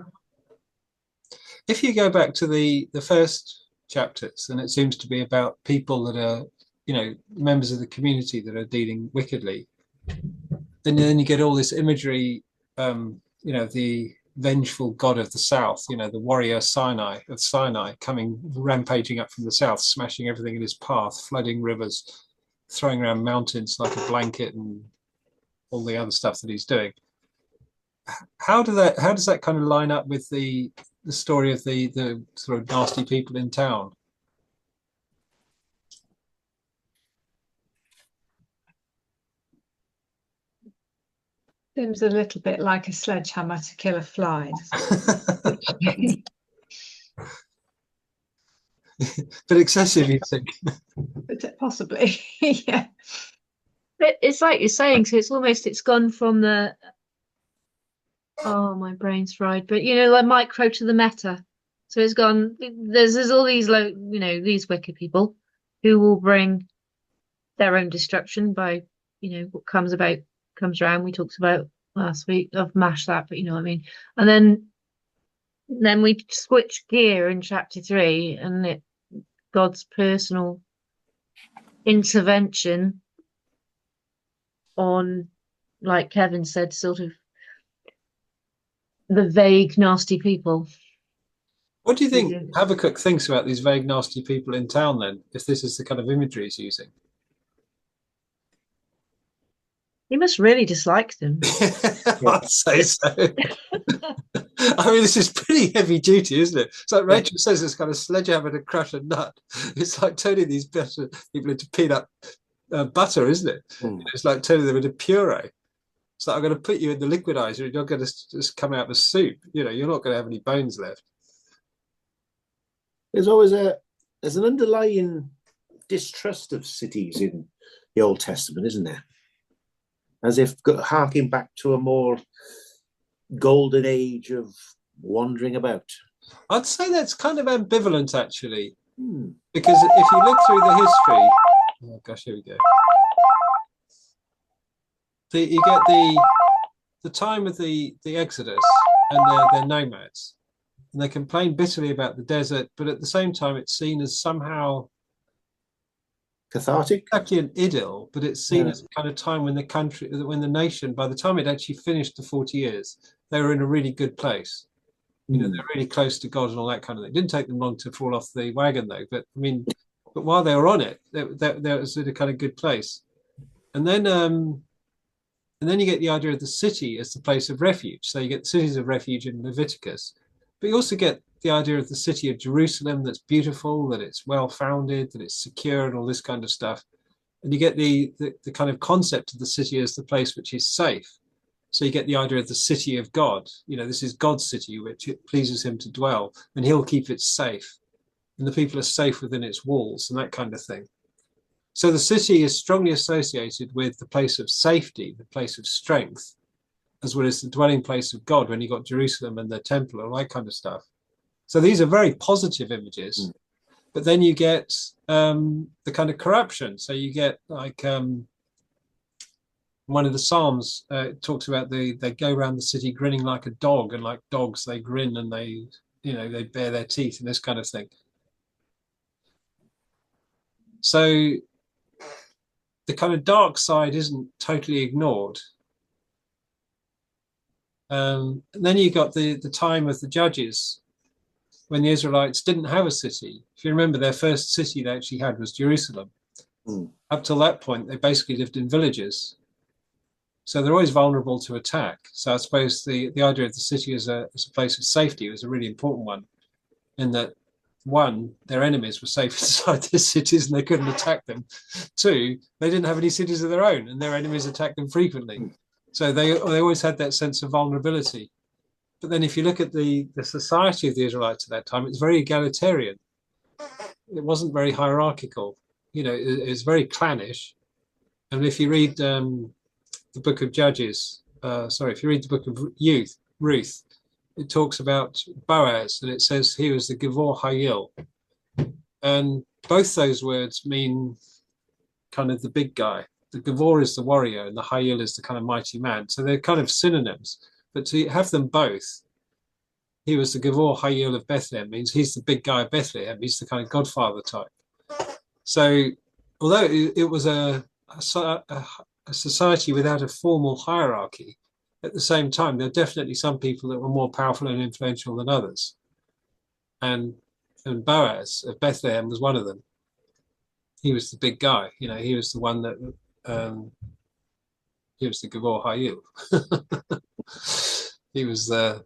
If you go back to the first chapters, and it seems to be about people that are, members of the community that are dealing wickedly, then you get all this imagery, the vengeful god of the south, the warrior Sinai coming rampaging up from the south, smashing everything in his path, flooding rivers, throwing around mountains like a blanket, and all the other stuff that he's doing. How does that kind of line up with the story of the sort of nasty people in town? Seems a little bit like a sledgehammer to kill a fly. But excessive, you think? Possibly, yeah. But it's like you're saying, so it's gone from the, oh, my brain's fried, but like micro to the meta. So it's gone, there's all these these wicked people who will bring their own destruction by, what comes around. We talked about last week. I've mashed that, but you know what I mean. And then we switch gear in chapter 3, and God's personal intervention on, like Kevin said, sort of the vague, nasty people. What do you think Habakkuk thinks about these vague, nasty people in town then, if this is the kind of imagery he's using? He must really dislike them. I'd say so. I mean, this is pretty heavy duty, isn't it? It's like Rachel says, it's kind of sledgehammer to crush a nut. It's like turning these people into peanut butter, isn't it? It's like turning them into puree. It's like, I'm going to put you in the liquidizer and you're going to just come out with soup. You're not going to have any bones left. There's an underlying distrust of cities in the Old Testament, isn't there? As if harking back to a more golden age of wandering about. I'd say that's kind of ambivalent, actually, because if you look through the history, oh gosh, here we go. You get the time of the Exodus, and they're nomads, and they complain bitterly about the desert, but at the same time, it's seen as somehow cathartic. Exactly an idyll, but it's seen as a kind of time when the nation, by the time it actually finished the 40 years, they were in a really good place. They're really close to God and all that kind of thing. It didn't take them long to fall off the wagon, though. But I mean, while they were on it, they was in a kind of good place. And then And then you get the idea of the city as the place of refuge. So you get the cities of refuge in Leviticus, but you also get the idea of the city of Jerusalem that's beautiful, that it's well founded, that it's secure, and all this kind of stuff. And you get the kind of concept of the city as the place which is safe. So you get the idea of the city of God. This is God's city, which it pleases him to dwell, and he'll keep it safe. And the people are safe within its walls and that kind of thing. So the city is strongly associated with the place of safety, the place of strength, as well as the dwelling place of God when you got Jerusalem and the temple and all that kind of stuff. So these are very positive images. But then you get the kind of corruption. So you get like one of the Psalms talks about they go around the city grinning like a dog, and like dogs they grin and they bare their teeth and this kind of thing. So the kind of dark side isn't totally ignored. And then you got the time of the judges, when the Israelites didn't have a city. If you remember, their first city they actually had was Jerusalem. Up till that point, they basically lived in villages. So they're always vulnerable to attack. So I suppose the idea of the city as a place of safety was a really important one, in that, one, their enemies were safe inside their cities and they couldn't attack them. Two, they didn't have any cities of their own and their enemies attacked them frequently. So they always had that sense of vulnerability. But then if you look at the society of the Israelites at that time, it's very egalitarian. It wasn't very hierarchical. It's very clannish. And if you read the book of Judges, if you read the book of Ruth, it talks about Boaz, and it says he was the Gevor Hayil. And both those words mean kind of the big guy. The Gevor is the warrior, and the Hayil is the kind of mighty man. So they're kind of synonyms. But to have them both, he was the Gevor Hayil of Bethlehem, means he's the big guy of Bethlehem. He's the kind of godfather type. So although it was a society without a formal hierarchy, at the same time, there are definitely some people that were more powerful and influential than others. And Boaz of Bethlehem was one of them. He was the big guy. He was the one that he was the Gevor Hayil. He was the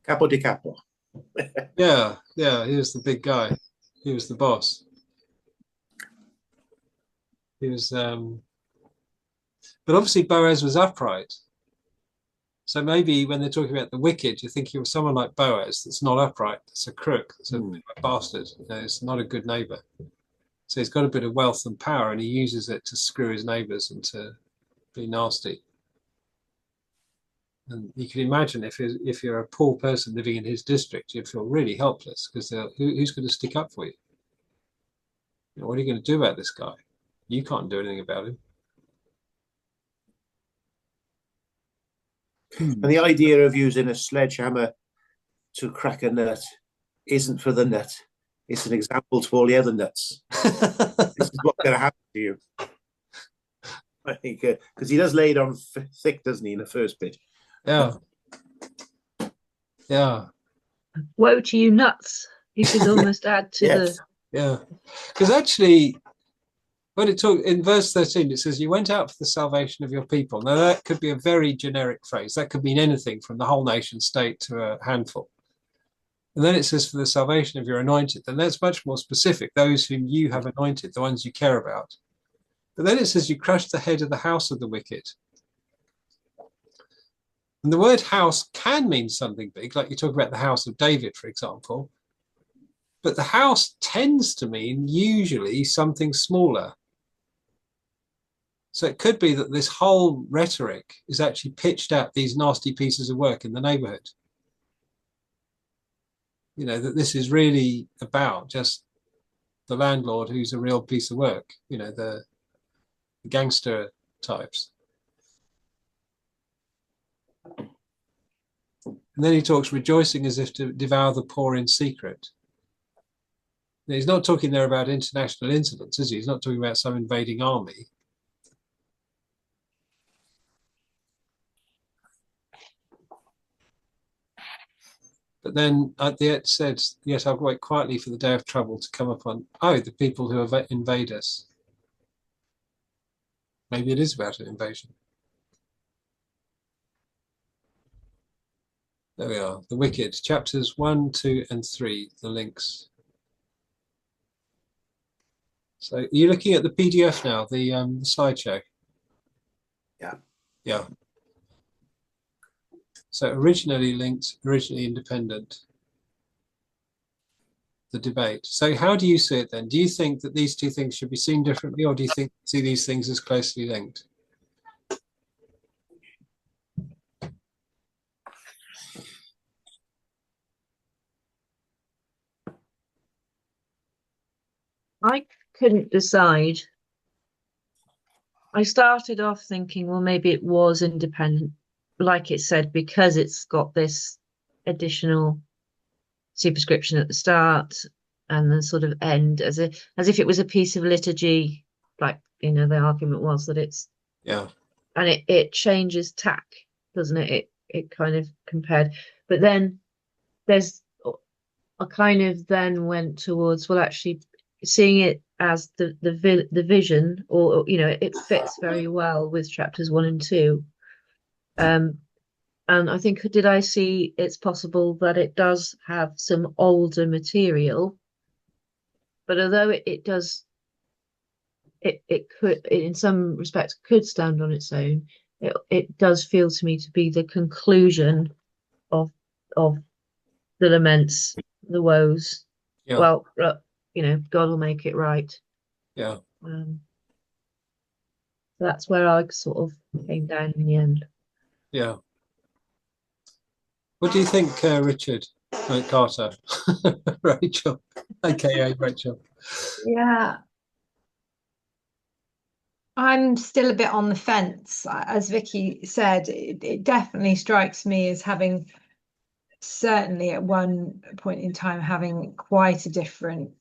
Capo di Capo. yeah, he was the big guy. He was the boss. He was but obviously Boaz was upright. So maybe when they're talking about the wicked, you're thinking of someone like Boaz that's not upright, it's a crook, it's a bastard, it's not a good neighbor. So he's got a bit of wealth and power, and he uses it to screw his neighbors and to be nasty. And you can imagine if you're a poor person living in his district, you'd feel really helpless, because who's going to stick up for you? What are you going to do about this guy? You can't do anything about him. And the idea of using a sledgehammer to crack a nut isn't for the nut. It's an example to all the other nuts. This is what's going to happen to you. I think because he does lay it on thick, doesn't he, in the first bit? Yeah. Woe to you nuts. You could almost add to Yes. Yeah. Because actually, when it talks in verse 13, it says, "You went out for the salvation of your people." Now, that could be a very generic phrase. That could mean anything from the whole nation state to a handful. And then it says, "For the salvation of your anointed." And that's much more specific, those whom you have anointed, the ones you care about. But then it says, "You crushed the head of the house of the wicked." And the word house can mean something big, like you talk about the house of David, for example. But the house tends to mean usually something smaller. So it could be that this whole rhetoric is actually pitched at these nasty pieces of work in the neighborhood. That this is really about just the landlord who's a real piece of work, the gangster types. And then he talks rejoicing as if to devour the poor in secret. Now, he's not talking there about international incidents, is he? He's not talking about some invading army. But then at the end said, "Yet I'll wait quietly for the day of trouble to come upon," the people who invade us. Maybe it is about an invasion. There we are. The Wicked, chapters 1, 2, and 3, the links. So are you looking at the PDF now, the slideshow? Yeah. Yeah. So originally linked, originally independent. The debate. So how do you see it then? Do you think that these two things should be seen differently, or do you see these things as closely linked? I couldn't decide. I started off thinking, well, maybe it was independent, like it said, because it's got this additional superscription at the start and the sort of end, as if it was a piece of liturgy, like, you know, the argument was that it's, Yeah. and it changes tack, doesn't it? It kind of compared, but then there's, I kind of then went towards, well, actually seeing it as the vision, or you know, it fits very well with chapters 1 and 2. And I think, did I see it's possible that it does have some older material, but although it does, it could, in some respects, could stand on its own. It does feel to me to be the conclusion of of the laments, the woes. Yeah. Well, you know, God will make it right. Yeah. That's where I sort of came down in the end. Yeah. What do you think, Richard? Carter, Rachel, aka Rachel. Yeah, I'm still a bit on the fence. As Vicky said, it definitely strikes me as having, certainly at one point in time, having quite a different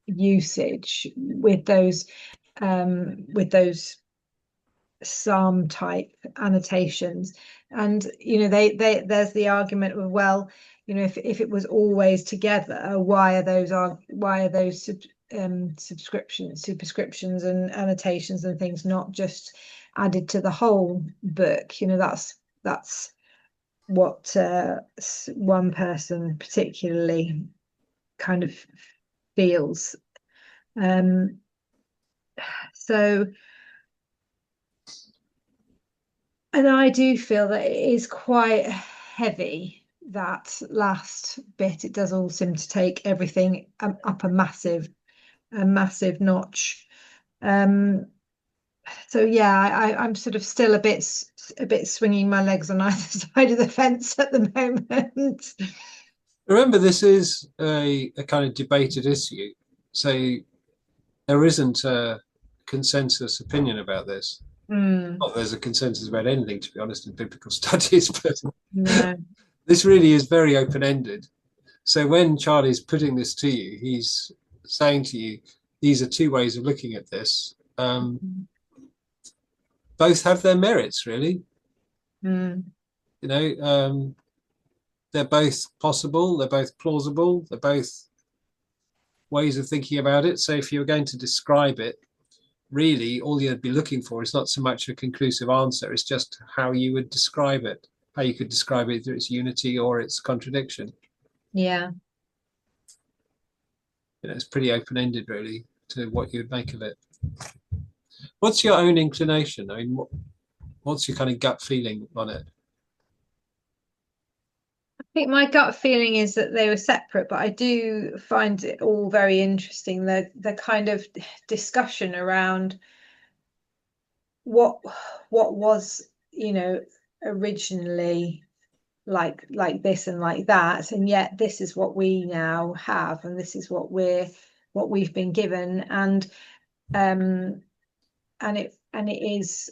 usage with those psalm type annotations. And you know, there's the argument of, well, you know, if it was always together, why are those superscriptions and annotations and things not just added to the whole book? You know, that's what one person particularly kind of feels. So, and I do feel that it is quite heavy, that last bit. It does all seem to take everything up a massive notch. So yeah, I'm sort of still a bit swinging my legs on either side of the fence at the moment. Remember, this is a kind of debated issue, so there isn't a consensus opinion about this. Not there's a consensus about anything, to be honest, in biblical studies, but No. this really is very open-ended. So when Charlie's putting this to you, he's saying to you, these are two ways of looking at this. Both have their merits, really. You know, they're both possible, they're both plausible, they're both ways of thinking about it. So if you're going to describe it, really all you'd be looking for is not so much a conclusive answer, it's just how you would describe it, how you could describe it, either its unity or its contradiction. Yeah. You know, it's pretty open-ended, really, to what you'd make of it. What's your own inclination? I mean, what's your kind of gut feeling on it? I think my gut feeling is that they were separate, but I do find it all very interesting, the kind of discussion around what was, you know, originally like this and like that, and yet this is what we now have, and this is what we've been given, and it is,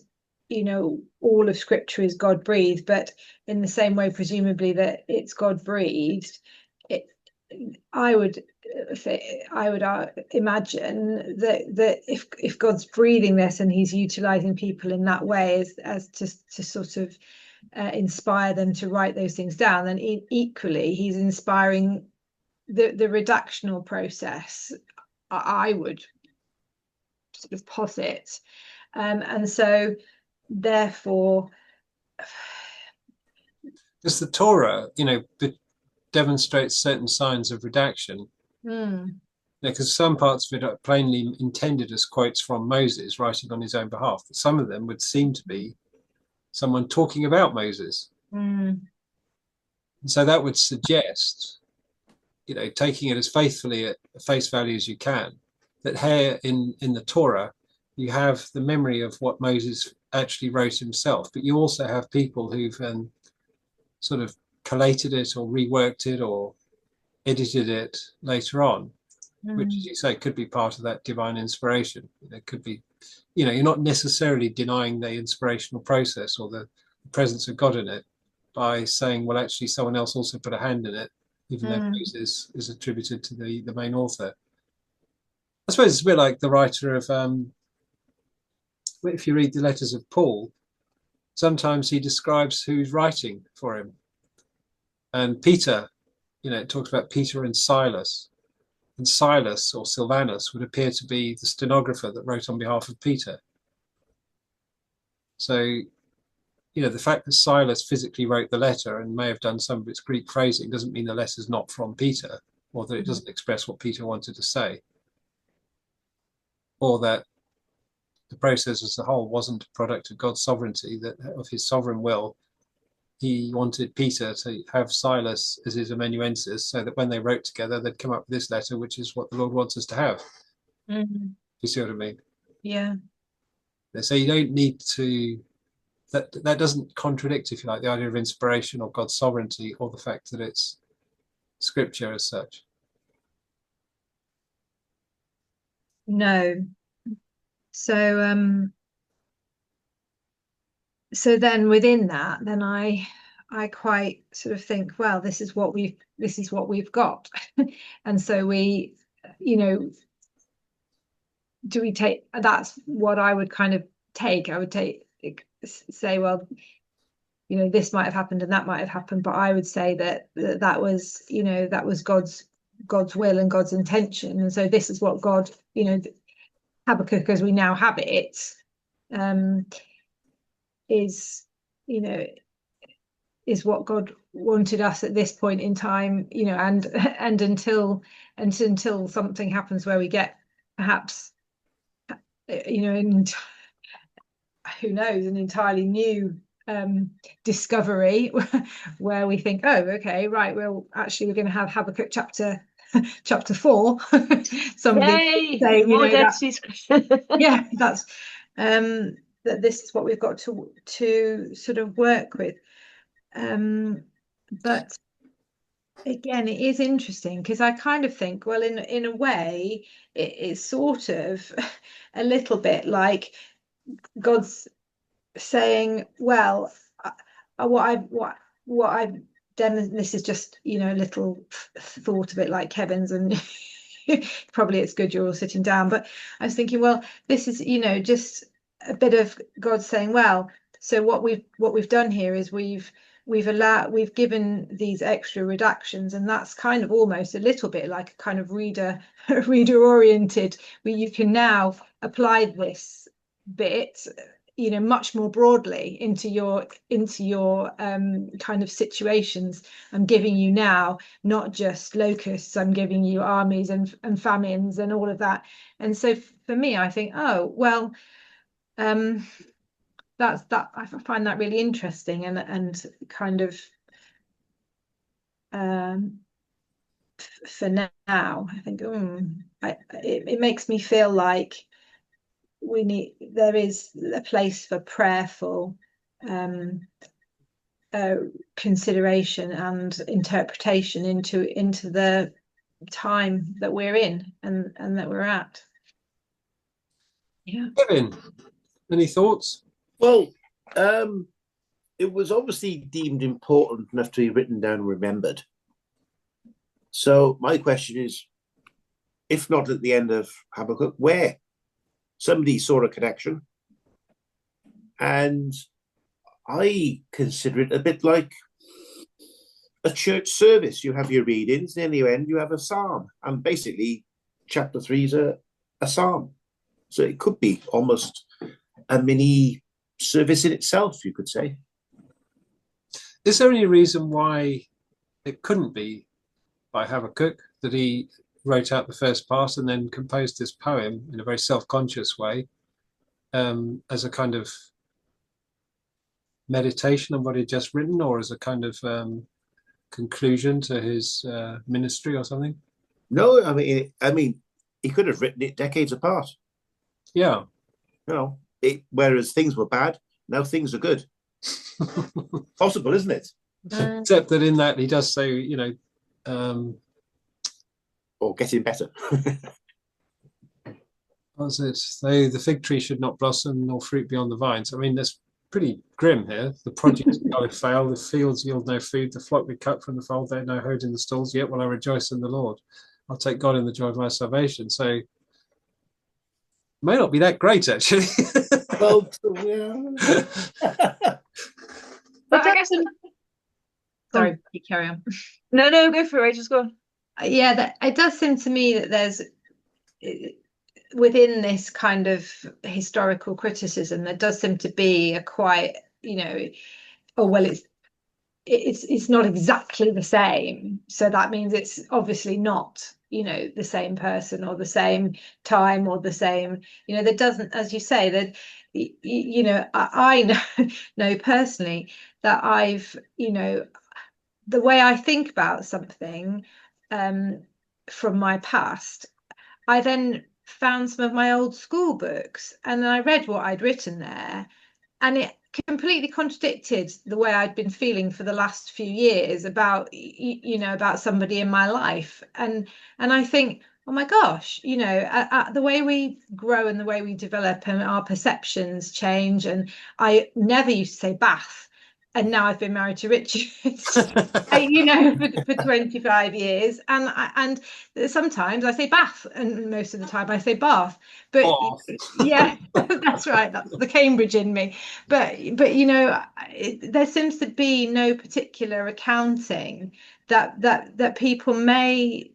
you know, all of Scripture is God breathed, but in the same way, presumably, that it's God breathed, it I would imagine that if God's breathing this and He's utilizing people in that way as to sort of inspire them to write those things down, then equally He's inspiring the redactional process. I would sort of posit. And so therefore, Because the Torah, demonstrates certain signs of redaction. Because some parts of it are plainly intended as quotes from Moses writing on his own behalf, but some of them would seem to be someone talking about Moses. And so that would suggest, taking it as faithfully at face value as you can, that here in the Torah, you have the memory of what Moses actually wrote himself, but you also have people who've sort of collated it or reworked it or edited it later on, which, as you say, could be part of that divine inspiration. It could be, you're not necessarily denying the inspirational process or the presence of God in it by saying, well, actually, someone else also put a hand in it, even though Moses is attributed to the main author. I suppose it's a bit like the writer of, if you read the letters of Paul, sometimes he describes who's writing for him. And Peter, it talks about Peter and Silas. And Silas or Silvanus would appear to be the stenographer that wrote on behalf of Peter. So, the fact that Silas physically wrote the letter and may have done some of its Greek phrasing doesn't mean the letter's not from Peter, or that it doesn't express what Peter wanted to say, or that the process as a whole wasn't a product of God's sovereignty, that of his sovereign will, he wanted Peter to have Silas as his amanuensis so that when they wrote together, they'd come up with this letter, which is what the Lord wants us to have. You see what I mean? Yeah. So you don't need to, that doesn't contradict, if you like, the idea of inspiration or God's sovereignty or the fact that it's scripture as such. No. So so then within that, then I quite sort of think, well, this is what we've got. And so we, do we take, that's what I would kind of take. I would say, well, this might have happened and that might have happened, but I would say that was, that was God's will and God's intention. And so this is what God, Habakkuk as we now have it, is what God wanted us at this point in time, and until something happens where we get perhaps, who knows, an entirely new discovery where we think, oh, okay, right, well, actually we're going to have Habakkuk chapter 4. Somebody say, more Dead Sea Scripture. Yeah, that's that this is what we've got to sort of work with. But again, it is interesting because I kind of think, well, in a way, it's sort of a little bit like God's saying, well, what I've done, this is just, a little thought of it like Kevin's, and probably it's good you're all sitting down, but I was thinking, well, this is, just a bit of God saying, well, so what we've done here is we've given these extra redactions, and that's kind of almost a little bit like a kind of reader oriented, where you can now apply this bit much more broadly into your kind of situations. I'm giving you now not just locusts, I'm giving you armies and famines and all of that. And so for me, I think, oh well, that's that. I find that really interesting and kind of for now, I think it makes me feel like there is a place for prayerful consideration and interpretation into the time that we're in and that we're at. Yeah. Kevin, any thoughts? Well, it was obviously deemed important enough to be written down and remembered. So my question is, if not at the end of Habakkuk, where? Somebody saw a connection. And I consider it a bit like a church service. You have your readings, near the end you have a psalm. And basically, chapter 3 is a psalm. So it could be almost a mini service in itself, you could say. Is there any reason why it couldn't be by Habakkuk, that he wrote out the first part and then composed this poem in a very self-conscious way, as a kind of meditation on what he'd just written, or as a kind of conclusion to his ministry or something? No, I mean, he could have written it decades apart. Yeah. Whereas things were bad, now things are good. Possible, isn't it? Except that in that he does say, or getting better. what was it? Though the fig tree should not blossom nor fruit be on the vines. I mean, that's pretty grim here. The produce will fail, the fields yield no food, the flock be cut from the fold, there no herd in the stalls, yet will I rejoice in the Lord. I'll take God in the joy of my salvation. So it may not be that great, actually. Well, yeah. But I guess sorry, you carry on. No, go for it. Just go on. Yeah, that it does seem to me that there's within this kind of historical criticism, there does seem to be a quite, oh well, it's not exactly the same, so that means it's obviously not, the same person or the same time or the same, there doesn't, as you say, that I know personally that I've, the way I think about something from my past, I then found some of my old school books and I read what I'd written there, and it completely contradicted the way I'd been feeling for the last few years about about somebody in my life, and I think, oh my gosh, the way we grow and the way we develop and our perceptions change, and I never used to say bath, and now I've been married to Richard, for 25 years. And sometimes I say bath, and most of the time I say bath. But yeah, that's right. That's the Cambridge in me. But there seems to be no particular accounting that people may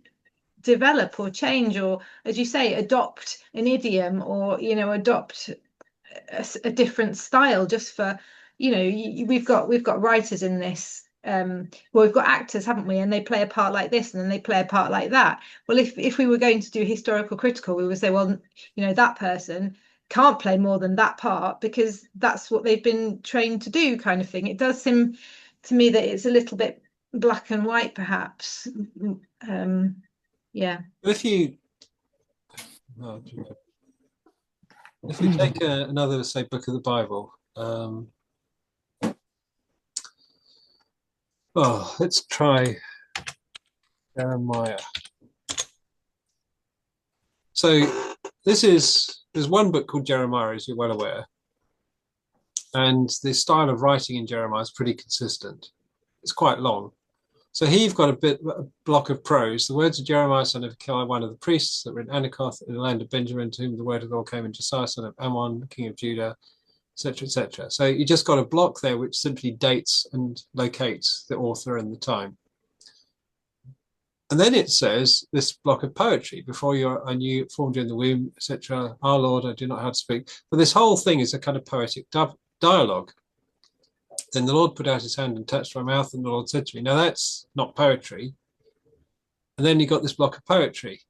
develop or change, or, as you say, adopt an idiom, or adopt a different style just for we've got writers in this, well, we've got actors, haven't we, and they play a part like this and then they play a part like that. Well, if we were going to do historical critical, we would say, well, that person can't play more than that part because that's what they've been trained to do, kind of thing. It does seem to me that it's a little bit black and white, perhaps. Yeah. If you take another, say, book of the Bible, let's try Jeremiah. So there's one book called Jeremiah, as you're well aware, and the style of writing in Jeremiah is pretty consistent. It's quite long. So here you've got a block of prose. The words of Jeremiah, son of Hilkiah, one of the priests that were in Anakoth in the land of Benjamin, to whom the word of the Lord came, in Josiah, son of Ammon, king of Judah, etc., etc. So you just got a block there which simply dates and locates the author and the time. And then it says this block of poetry, before I knew, formed you in the womb, etc. Our Lord, I do not know how to speak. But this whole thing is a kind of poetic dialogue. Then the Lord put out his hand and touched my mouth, and the Lord said to me, now that's not poetry. And then you got this block of poetry.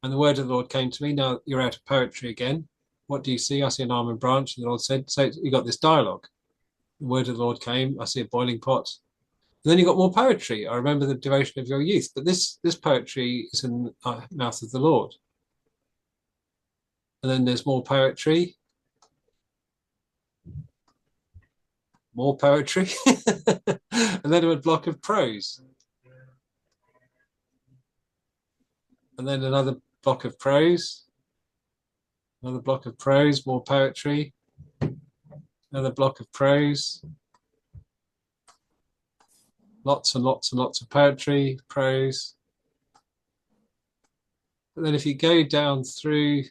And the word of the Lord came to me, now you're out of poetry again. What do you see? I see an almond branch. And the Lord said, so you got this dialogue. The word of the Lord came, I see a boiling pot. And then you got more poetry. I remember the devotion of your youth. But this poetry is in the mouth of the Lord. And then there's more poetry. More poetry. And then a block of prose. And then another block of prose. Another block of prose, more poetry. Another block of prose. Lots and lots and lots of poetry, prose. But then if you go down through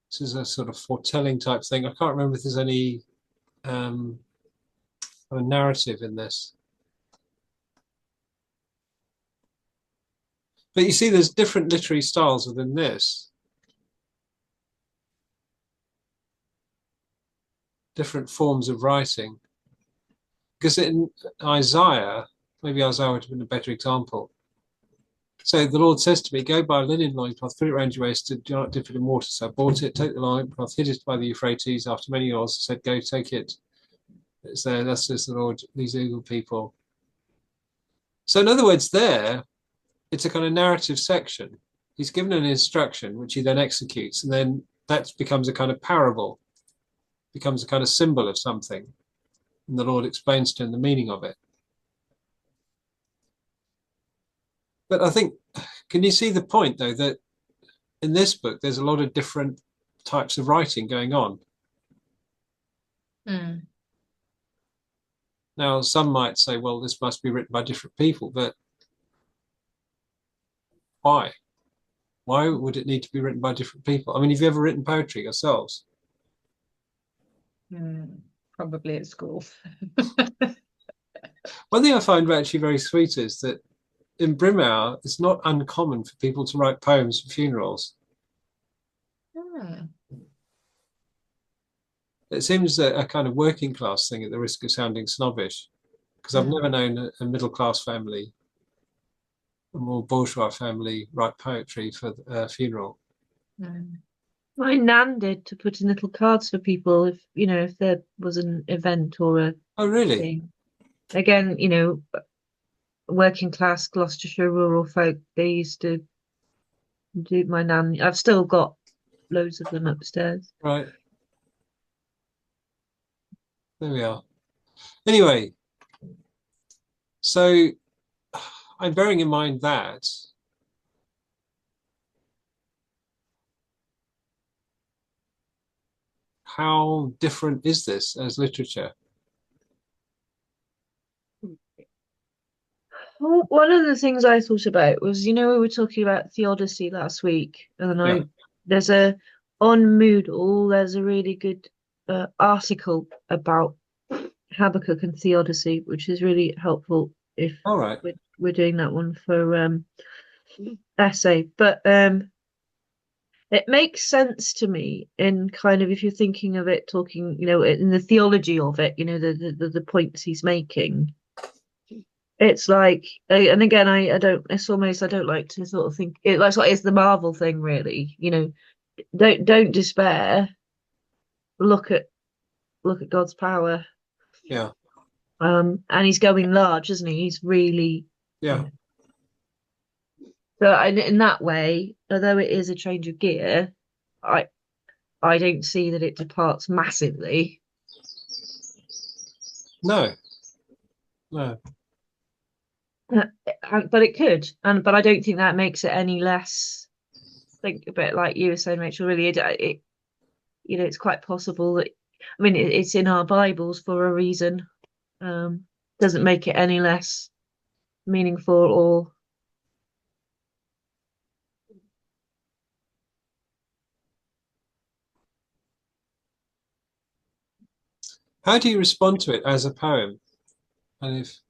this is a sort of foretelling type thing. I can't remember if there's any kind of narrative in this. But you see, there's different literary styles within this. Different forms of writing. Because in Isaiah, maybe Isaiah would have been a better example. So the Lord says to me, go buy a linen loincloth, put it around your waist, do not dip it in water. So I bought it, took the loincloth, hid it by the Euphrates. After many years, said, go take it. It's there, thus says the Lord, these evil people. So in other words, there, it's a kind of narrative section. He's given an instruction, which he then executes, and then that becomes a kind of parable, becomes a kind of symbol of something. And the Lord explains to him the meaning of it. But I think, can you see the point, though, that in this book, there's a lot of different types of writing going on? Mm. Now, some might say, well, this must be written by different people, but why? Why would it need to be written by different people? I mean, have you ever written poetry yourselves? Probably at school. One thing I find actually very sweet is that in Brimhour, it's not uncommon for people to write poems for funerals. It seems a kind of working class thing, at the risk of sounding snobbish, because I've never known a middle class family, a more bourgeois family, write poetry for a funeral. My nan did, to put in little cards for people if if there was an event or a Oh, really? thing. Again, working class Gloucestershire rural folk, they used to do. My nan, I've still got loads of them upstairs. Right. There we are. Anyway, so I'm bearing in mind that how different is this as literature? Well, one of the things I thought about was, we were talking about theodicy last week, and Yeah. there's on Moodle, there's a really good article about Habakkuk and theodicy, which is really helpful if All right. we're doing that one for essay. But it makes sense to me in kind of, if you're thinking of it, talking, in the theology of it, the points he's making. It's like, and again, I don't. It's almost, I don't like to sort of think it. That's what is the Marvel thing, really. Don't despair. Look at God's power. Yeah. And he's going large, isn't he? He's really. Yeah. So in that way, although it is a change of gear, I don't see that it departs massively. No. No. But it could, but I don't think that makes it any less. Think a bit like you were saying, Rachel. Really, it it's quite possible that, I mean, it's in our Bibles for a reason. Doesn't make it any less meaningful or. How do you respond to it as a poem? And if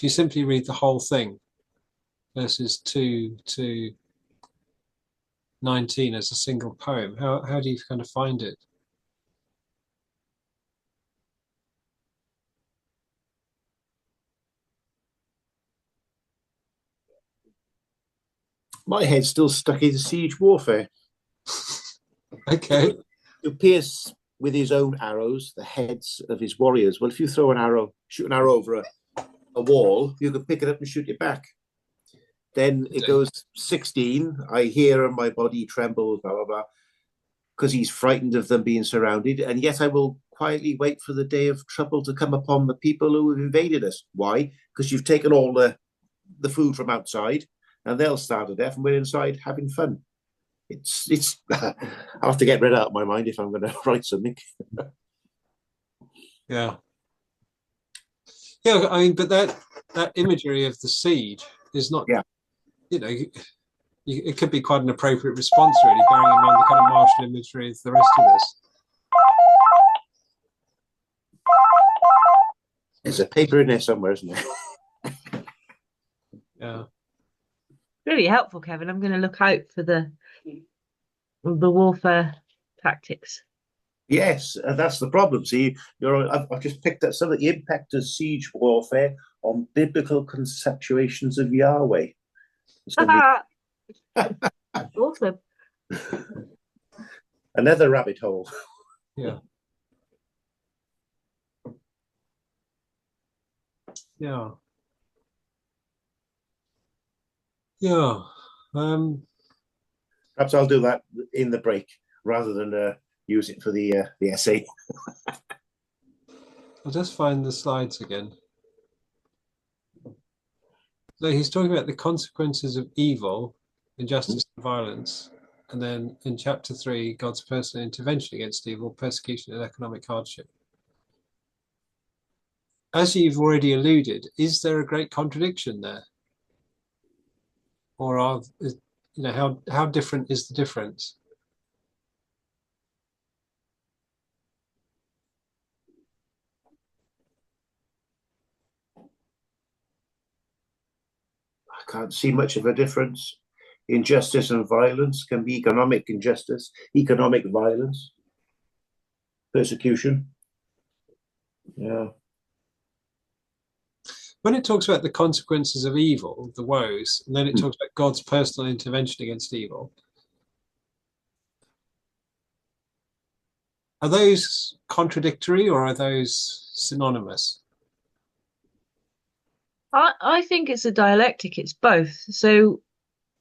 you simply read the whole thing, verses 2 to 19 as a single poem, how do you kind of find it? My head's still stuck in siege warfare. Okay. To pierce with his own arrows the heads of his warriors. Well, if you throw an arrow, shoot an arrow over a wall, you can pick it up and shoot it back. Then it goes 16. I hear and my body trembles, blah, blah, blah, because he's frightened of them being surrounded. And yet I will quietly wait for the day of trouble to come upon the people who have invaded us. Why? Because you've taken all the food from outside and they'll starve to death and we're inside having fun. It's I'll have to get rid out of my mind if I'm going to write something. Yeah. Yeah, I mean, but that imagery of the siege is not, it could be quite an appropriate response, really, bearing in mind the kind of martial imagery of the rest of this. There's a paper in there somewhere, isn't there? Yeah. Really helpful, Kevin. I'm going to look out for the warfare tactics. Yes, that's the problem. See, I've just picked up some of the impact of siege warfare on biblical conceptuations of Yahweh. It's going to Awesome. be another rabbit hole. Yeah. Yeah. Yeah. Perhaps I'll do that in the break rather than use it for the essay. I'll just find the slides again. So he's talking about the consequences of evil, injustice, and violence. And then in chapter 3, God's personal intervention against evil, persecution, and economic hardship. As you've already alluded, is there a great contradiction there? Or how different is the difference? I can't see much of a difference. Injustice and violence can be economic injustice, economic violence, persecution. Yeah. When it talks about the consequences of evil, the woes, and then it talks about God's personal intervention against evil, are those contradictory or are those synonymous? I think it's a dialectic. It's both. So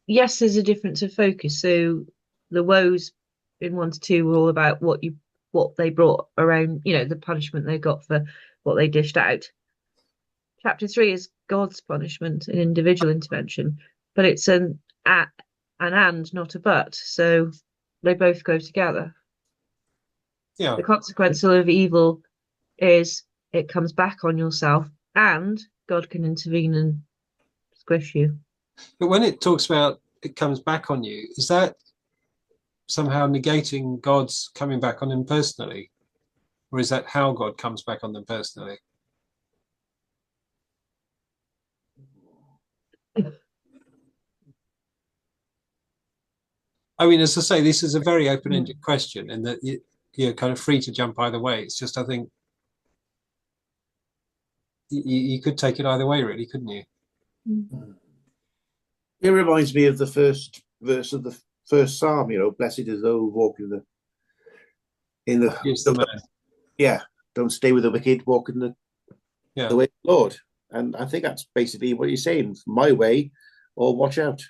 yes, there's a difference of focus. So the woes in 1 to 2 were all about what they brought around, the punishment they got for what they dished out. Chapter 3 is God's punishment and individual intervention, but it's an and, not a but. So they both go together. Yeah. The consequence of evil is it comes back on yourself, and God can intervene and squish you. But when it talks about it comes back on you, is that somehow negating God's coming back on him personally? Or is that how God comes back on them personally? I mean, as I say, this is a very open-ended question, and that you're kind of free to jump either way. It's just, I think, you could take it either way, really, couldn't you? It reminds me of the first verse of the first Psalm. Blessed is those who walk in the Yes, the man. Yeah, don't stay with the wicked, walk in the way of the Lord. And I think that's basically what you're saying: my way, or watch out.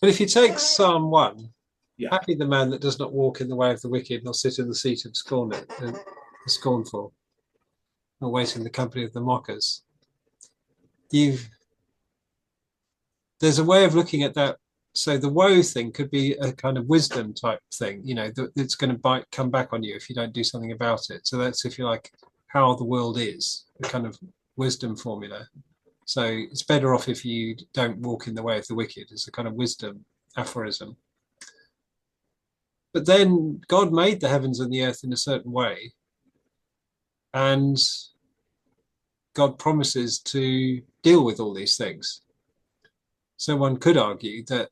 But if you take Psalm 1, happy the man that does not walk in the way of the wicked, nor sit in the seat of the scornful, nor wait in the company of the mockers. There's a way of looking at that. So the woe thing could be a kind of wisdom type thing, that's going to come back on you if you don't do something about it. So that's, if you like, how the world is, a kind of wisdom formula. So it's better off if you don't walk in the way of the wicked. It's a kind of wisdom aphorism. But then God made the heavens and the earth in a certain way, and God promises to deal with all these things. So one could argue that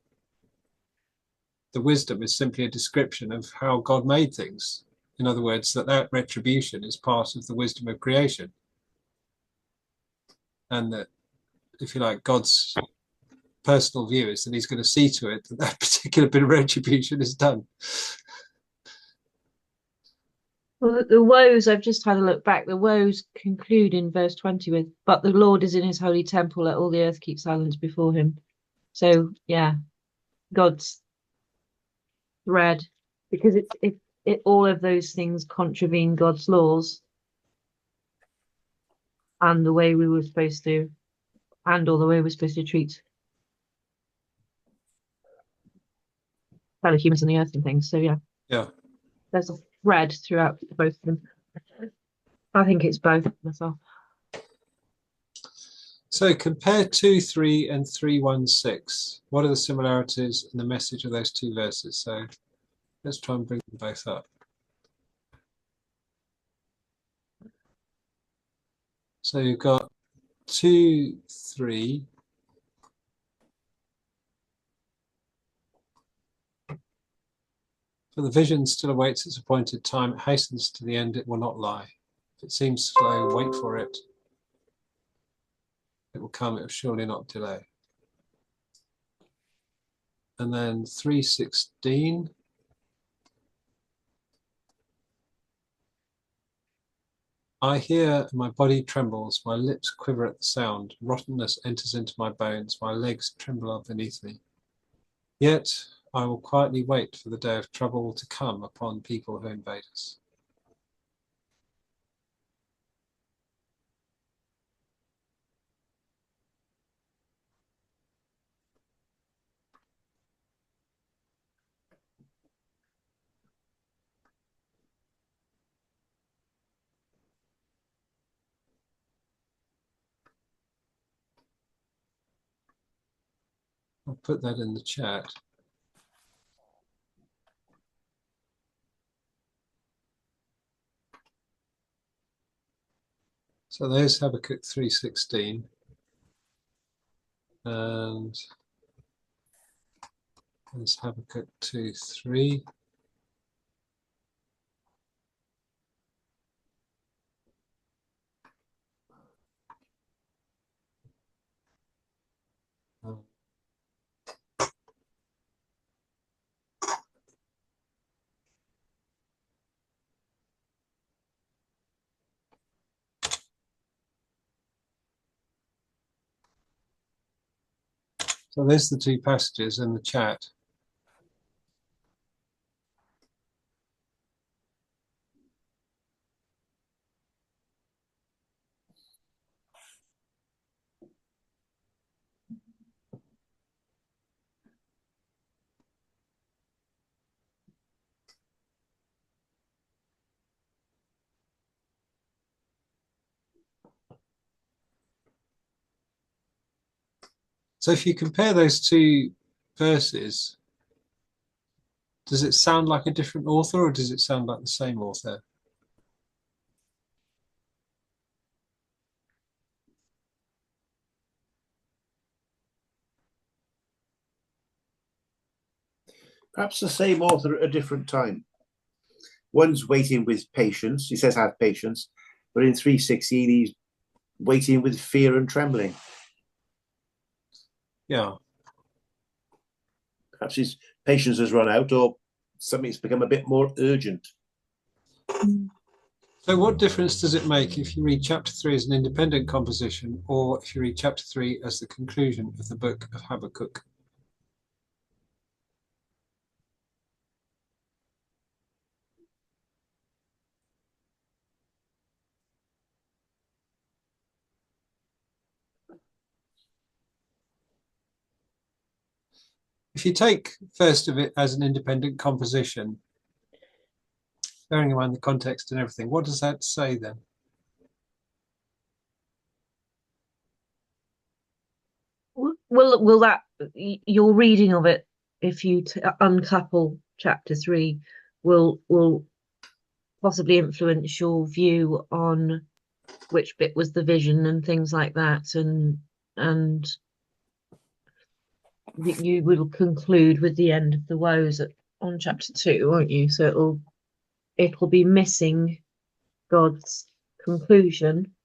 the wisdom is simply a description of how God made things. In other words, that retribution is part of the wisdom of creation. And that, if you like, God's personal view is that he's going to see to it that particular bit of retribution is done. Well, the woes, I've just had a look back. The woes conclude in verse 20 with, "But the Lord is in his holy temple, let all the earth keep silence before him." So, yeah, God's thread, because it all of those things contravene God's laws and the way we were supposed to, and all the way we're supposed to treat fellow humans on the earth and things. So, yeah, there's a thread throughout both of them. I think it's both myself. So compare 2:3 and 3:1:6. What are the similarities in the message of those two verses? So let's try and bring them both up. So you've got 2, 3. For the vision still awaits its appointed time, it hastens to the end, it will not lie. If it seems slow, wait for it. It will come, it will surely not delay. And then 3:16. I hear and my body trembles, my lips quiver at the sound, rottenness enters into my bones, my legs tremble beneath me. Yet I will quietly wait for the day of trouble to come upon people who invade us. I'll put that in the chat. So there's Habakkuk 3:16. And there's Habakkuk 2:3. So there's the two passages in the chat. So if you compare those two verses, does it sound like a different author or does it sound like the same author? Perhaps the same author at a different time. One's waiting with patience. He says have patience, but in 3:16 he's waiting with fear and trembling. Yeah. Perhaps his patience has run out, or something's become a bit more urgent. So what difference does it make if you read chapter 3 as an independent composition or if you read chapter 3 as the conclusion of the book of Habakkuk? If you take first of it as an independent composition, bearing in mind the context and everything, what does that say then? Will that your reading of it, if you uncouple chapter 3, will possibly influence your view on which bit was the vision and things like that, and you will conclude with the end of the woes on chapter 2, won't you? So it'll be missing God's conclusion.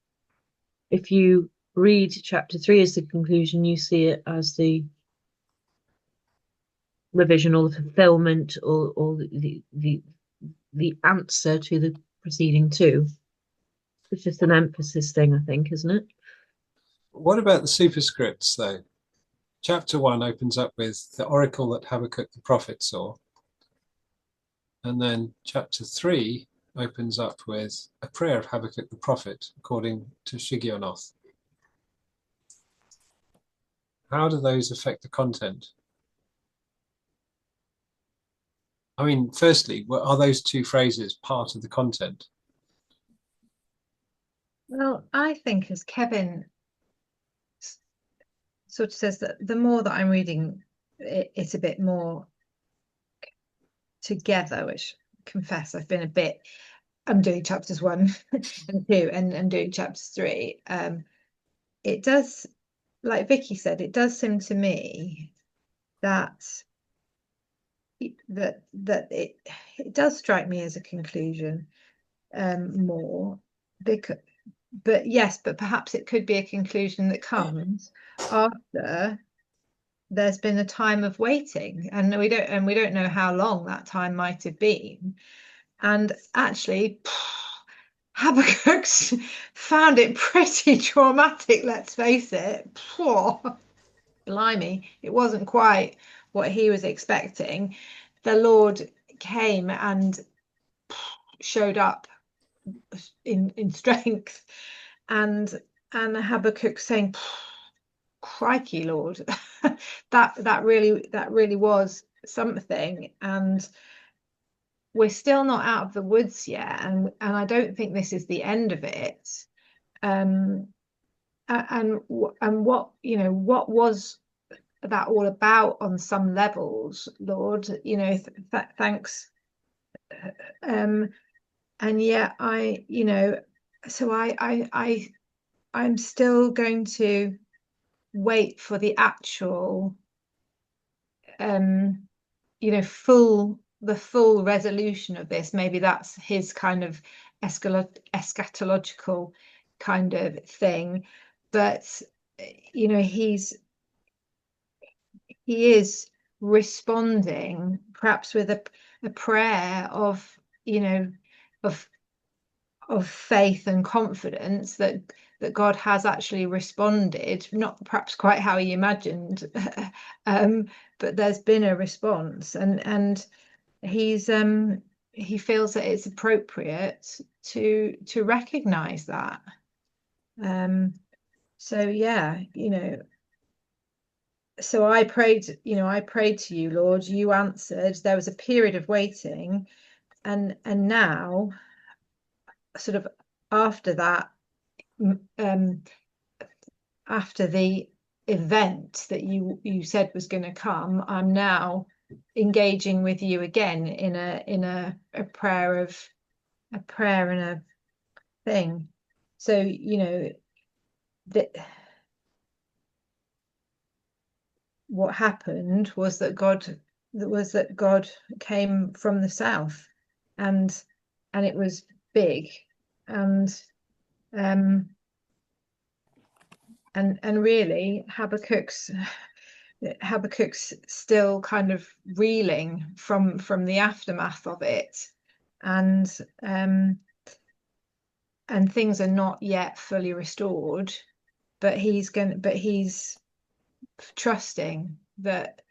If you read chapter 3 as the conclusion, you see it as the revision or the fulfillment or the answer to the preceding two. It's just an emphasis thing, I think, isn't it? What about the superscripts though? Chapter 1 opens up with the oracle that Habakkuk the prophet saw. And then chapter 3 opens up with a prayer of Habakkuk the prophet, according to Shigionoth. How do those affect the content? I mean, firstly, are those two phrases part of the content? Well, I think as Kevin sort of says that the more that I'm reading, it's a bit more together, which I confess I've been a bit I'm doing chapters 1 and 2 and doing chapters 3. It does, like Vicky said, it does seem to me that it does strike me as a conclusion more, because but perhaps it could be a conclusion that comes after there's been a time of waiting, and we don't know how long that time might have been. And actually, Habakkuk's found it pretty traumatic, let's face it. Blimey, it wasn't quite what he was expecting. The Lord came and showed up in strength, and Habakkuk saying, "Crikey, Lord, that really was something." And we're still not out of the woods yet, and I don't think this is the end of it. And what what was that all about on some levels, Lord? Thanks. And yet so I'm still going to wait for the actual the full resolution of this. Maybe that's his kind of eschatological kind of thing, but he is responding perhaps with a prayer of of faith and confidence that God has actually responded, not perhaps quite how he imagined, but there's been a response, and he feels that it's appropriate to recognize that. So yeah, so I prayed to you, Lord, you answered. There was a period of waiting, and now, sort of after that, after the event that you said was going to come, I'm now engaging with you again in a prayer and a thing. So that what happened was that God came from the south, and it was big, and really Habakkuk's still kind of reeling from the aftermath of it, and things are not yet fully restored, but he's trusting that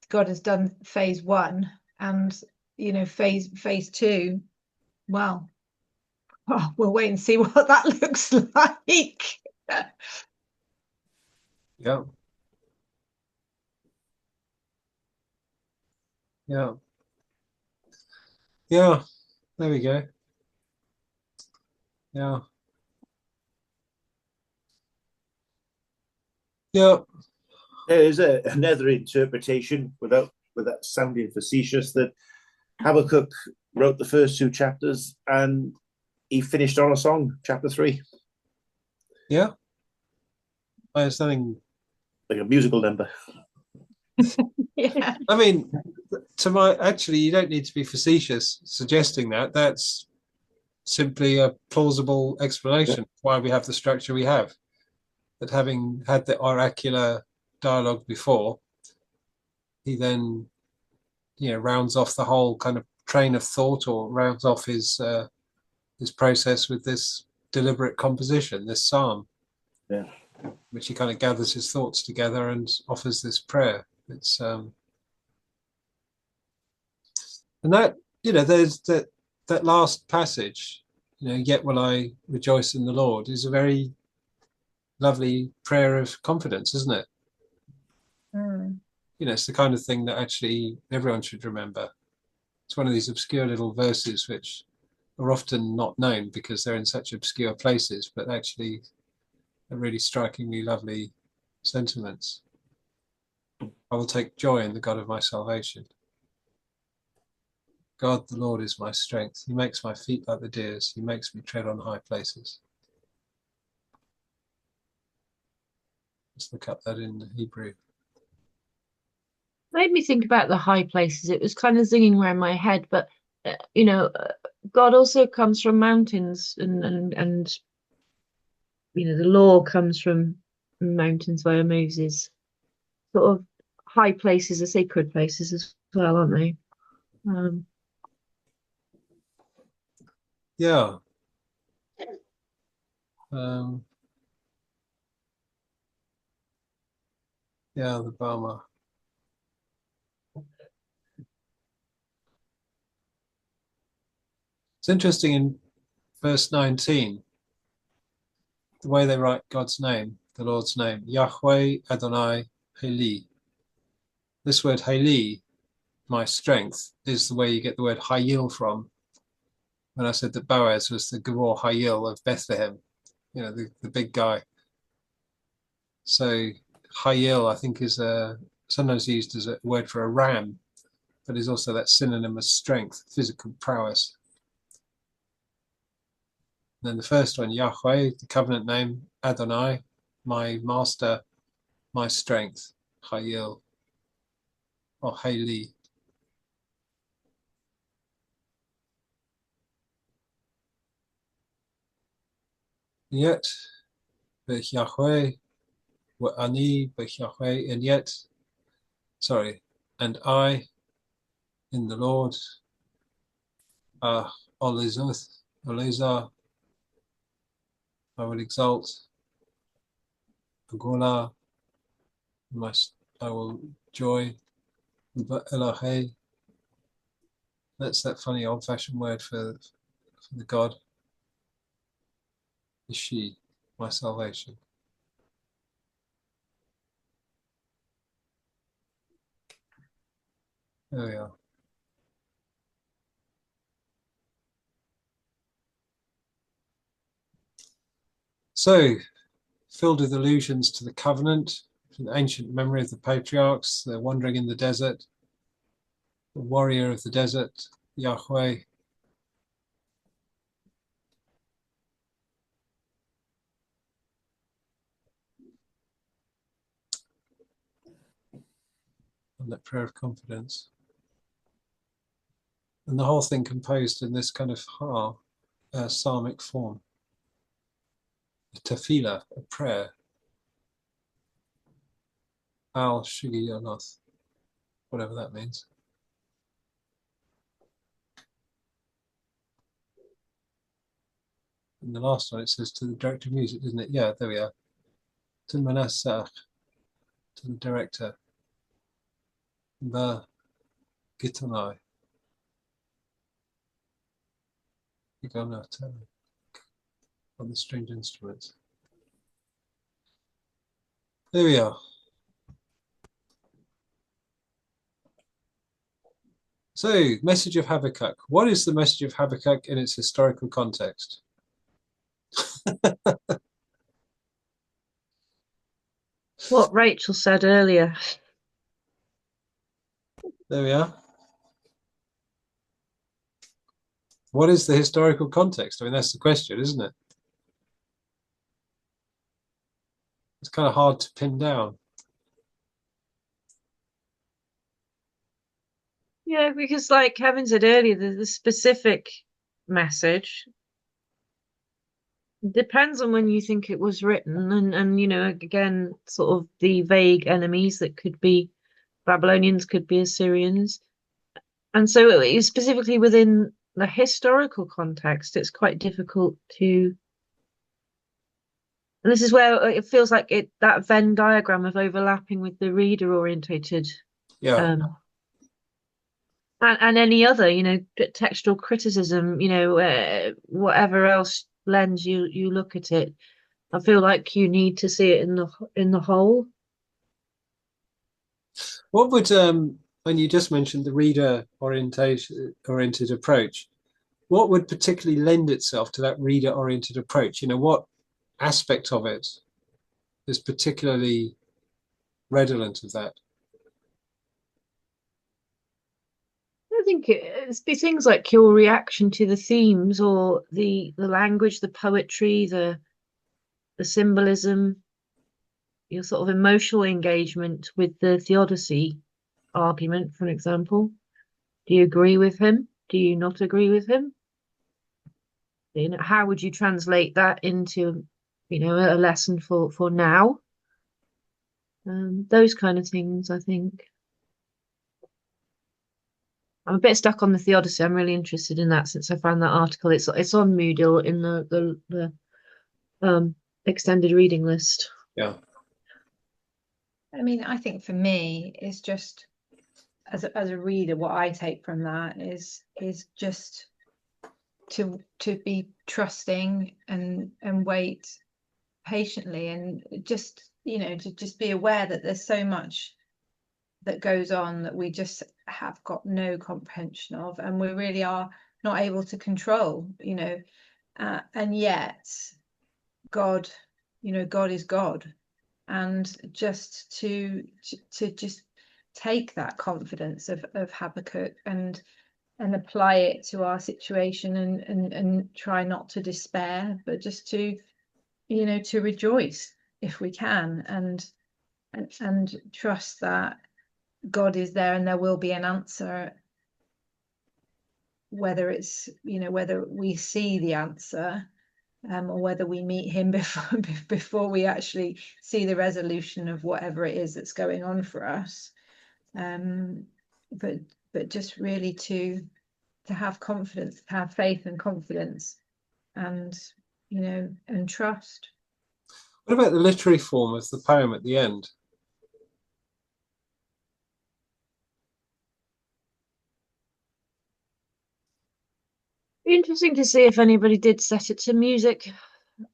God has done phase 1, and phase 2, well, we'll wait and see what that looks like. Yeah. Yeah. Yeah. There we go. Yeah. Yeah. There is another interpretation, without sounding facetious, that Habakkuk wrote the first 2 chapters and he finished on a song, chapter 3. Yeah. There's nothing like a musical number. Yeah. I mean, actually, you don't need to be facetious suggesting that. That's simply a plausible explanation why we have the structure we have. That having had the oracular dialogue before, he then, rounds off the whole kind of train of thought, or rounds off his process with this deliberate composition, this psalm, which he kind of gathers his thoughts together and offers this prayer. It's and that there's that last passage, yet will I rejoice in the Lord, is a very lovely prayer of confidence, isn't it? It's the kind of thing that actually everyone should remember. It's one of these obscure little verses which are often not known because they're in such obscure places, but actually are really strikingly lovely sentiments. I will take joy in the God of my salvation. God, the Lord is my strength. He makes my feet like the deer's. He makes me tread on high places. Let's look up that in Hebrew. Made me think about the high places. It was kind of zinging around my head, but God also comes from mountains, and the law comes from mountains via Moses. Sort of high places are sacred places as well, aren't they? Yeah. Yeah, the Bama. It's interesting in verse 19, the way they write God's name, the Lord's name, Yahweh Adonai Heli. This word Heli, my strength, is the way you get the word Hayil from. When I said that Boaz was the Gabor Hayil of Bethlehem, the big guy. So Hayil, I think, is sometimes used as a word for a ram, but is also that synonym of strength, physical prowess. And then the first one, Yahweh, the covenant name, Adonai, my master, my strength, Hayil, or Hayli. Yet, Bech Yahweh, Ani, Bech Yahweh, and I in the Lord, Olezah, I will exalt, Agola, I will joy, Elahei. That's that funny old-fashioned word for the God. Is she, my salvation. There we are. So, filled with allusions to the covenant, to the ancient memory of the patriarchs, the wandering in the desert, the warrior of the desert, Yahweh. And that prayer of confidence. And the whole thing composed in this kind of psalmic form. A tefillah, a prayer. Al Shigi Yonoth, whatever that means. And the last one, it says to the director of music, doesn't it? Yeah, there we are. To Manasseh, to the director. The Gitanai. On the stringed instruments. There we are. So, message of Habakkuk. What is the message of Habakkuk in its historical context? What Rachel said earlier. There we are. What is the historical context? I mean, that's the question, isn't it? It's kind of hard to pin down. Yeah, because like Kevin said earlier, the specific message depends on when you think it was written, and again, sort of the vague enemies that could be Babylonians, could be Assyrians. And so specifically within the historical context, it's quite difficult to, and this is where it feels like that Venn diagram of overlapping with the reader orientated Yeah. And any other, textual criticism, whatever else lens you look at it, I feel like you need to see it in the whole. What would when you just mentioned the reader oriented approach, what would particularly lend itself to that reader oriented approach? What aspect of it is particularly redolent of that? think it's be things like your reaction to the themes or the language, the poetry, the symbolism, your sort of emotional engagement with the theodicy argument, for example. Do you agree with him? Do you not agree with him? You know, how would you translate that into, you know, a lesson for now? Those kind of things, I think. I'm a bit stuck on the theodicy. I'm really interested in that since I found that article. It's on Moodle in the extended reading list. Yeah. I mean, I think for me, it's just as a reader, what I take from that is just to be trusting and wait patiently, and just, you know, to just be aware that there's so much that goes on that we just have got no comprehension of, and we really are not able to control, you know, and yet God, you know, God is God, and just to just take that confidence of Habakkuk and apply it to our situation, and try not to despair, but just to, you know, to rejoice if we can, and trust that God is there and there will be an answer, whether it's, you know, whether we see the answer, or whether we meet him before we actually see the resolution of whatever it is that's going on for us. But just really to have confidence, to have faith and confidence, and, you know, and trust. What about the literary form of the poem at the end? Be interesting to see if anybody did set it to music.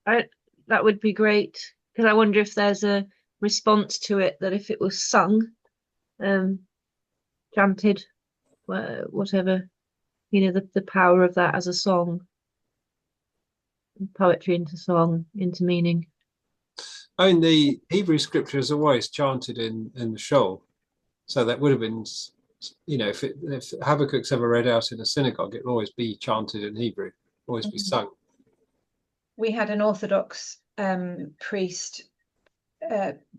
That would be great, because I wonder if there's a response to it, that if it was sung, chanted, whatever, you know, the power of that as a song, poetry into song, into meaning. I mean, the Hebrew scripture is always chanted in the shoal, so that would have been, you know, if Habakkuk's ever read out in a synagogue, it will always be chanted in Hebrew, always be sung. We had an Orthodox priest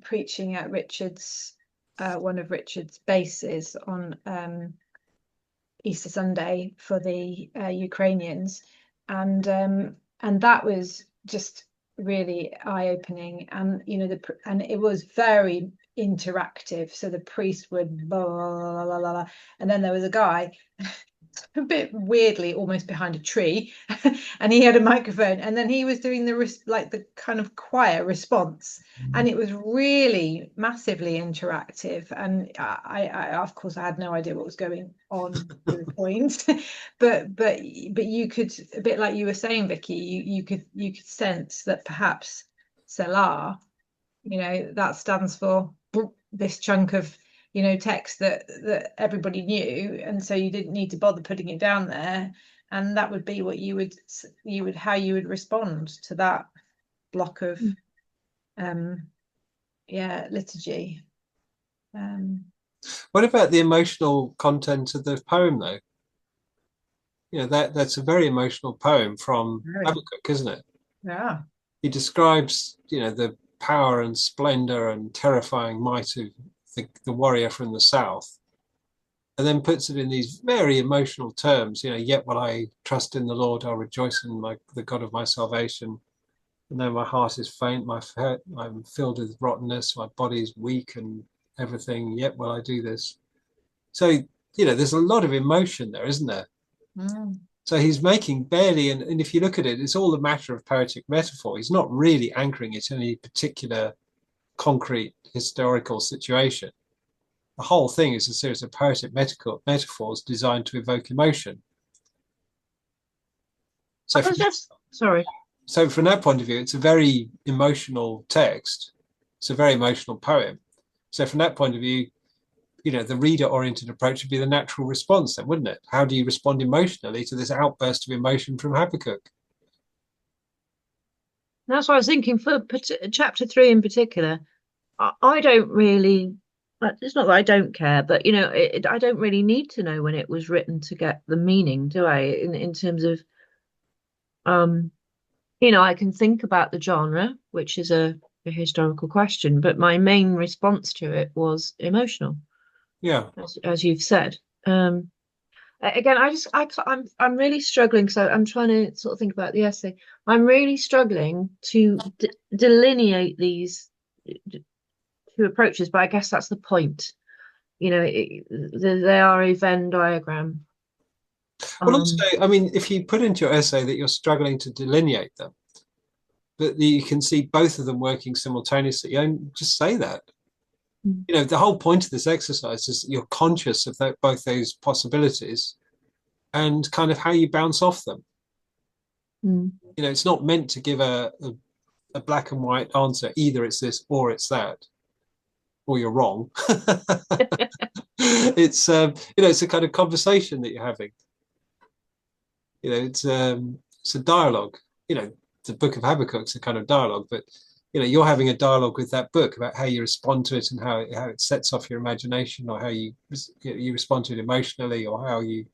preaching at Richard's, one of Richard's bases on Easter Sunday for the Ukrainians, and that was just really eye-opening, and, you know, and it was very interactive. So the priest would blah, blah, blah, blah, blah, and then there was a guy a bit weirdly almost behind a tree and he had a microphone, and then he was doing the kind of choir response, and it was really massively interactive, and I of course I had no idea what was going on to the point but you could, a bit like you were saying, Vicky, you could sense that perhaps Selah, you know, that stands for this chunk of, you know, text that everybody knew, and so you didn't need to bother putting it down there, and that would be what you would how you would respond to that block of liturgy. What about the emotional content of the poem, though? You know, that's a very emotional poem from Habakkuk, isn't it? Yeah. He describes, you know, the power and splendor and terrifying might of the warrior from the south, and then puts it in these very emotional terms. You know, yet while I trust in the Lord, I'll rejoice in the God of my salvation. And though my heart is faint, I'm filled with rottenness, my body is weak and everything, yet will I do this. So, you know, there's a lot of emotion there, isn't there? So he's making barely, and if you look at it, it's all a matter of poetic metaphor. He's not really anchoring it in any particular concrete historical situation. The whole thing is a series of poetic metaphors designed to evoke emotion. So So from that point of view, it's a very emotional text. It's a very emotional poem. So from that point of view, you know, the reader-oriented approach would be the natural response then, wouldn't it? How do you respond emotionally to this outburst of emotion from Habakkuk? That's what I was thinking for chapter 3 in particular. I don't really It's not that I don't care, but I don't really need to know when it was written to get the meaning, do I? In terms of um, I can think about the genre, which is a historical question, but my main response to it was emotional, Yeah. as you've said. Again, I'm really struggling. So I'm trying to sort of think about the essay. I'm really struggling to d delineate these two approaches, but I guess that's the point. They are a Venn diagram. Well, also, I mean, if you put into your essay that you're struggling to delineate them, but you can see both of them working simultaneously, you don't just say that. The whole point of this exercise is that you're conscious of both those possibilities and kind of how you bounce off them. It's not meant to give a black and white answer. Either it's this or it's that, or you're wrong. It's it's a kind of conversation that you're having. It's a dialogue. The book of Habakkuk's a kind of dialogue, but you're having a dialogue with that book about how you respond to it and how it sets off your imagination, or how you respond to it emotionally, or how you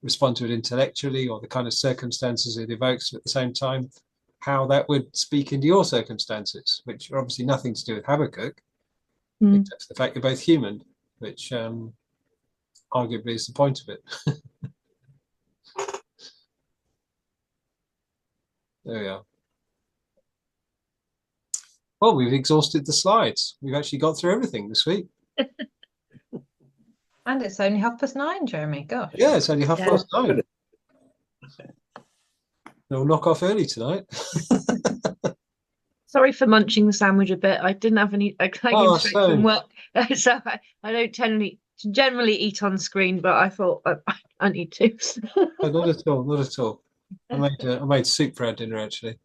respond to it intellectually, or the kind of circumstances it evokes. At the same time, how that would speak into your circumstances, which are obviously nothing to do with Habakkuk, except for the fact you're both human, which arguably is the point of it. There we are. Well, we've exhausted the slides. We've actually got through everything this week. And it's only 9:30, Jeremy. Gosh. Yeah, it's only 9:30. We'll knock off early tonight. Sorry for munching the sandwich a bit. I didn't have any. I came straight from work, so I don't generally eat on screen, but I thought I need to. Oh, not at all, not at all. I made soup for our dinner actually.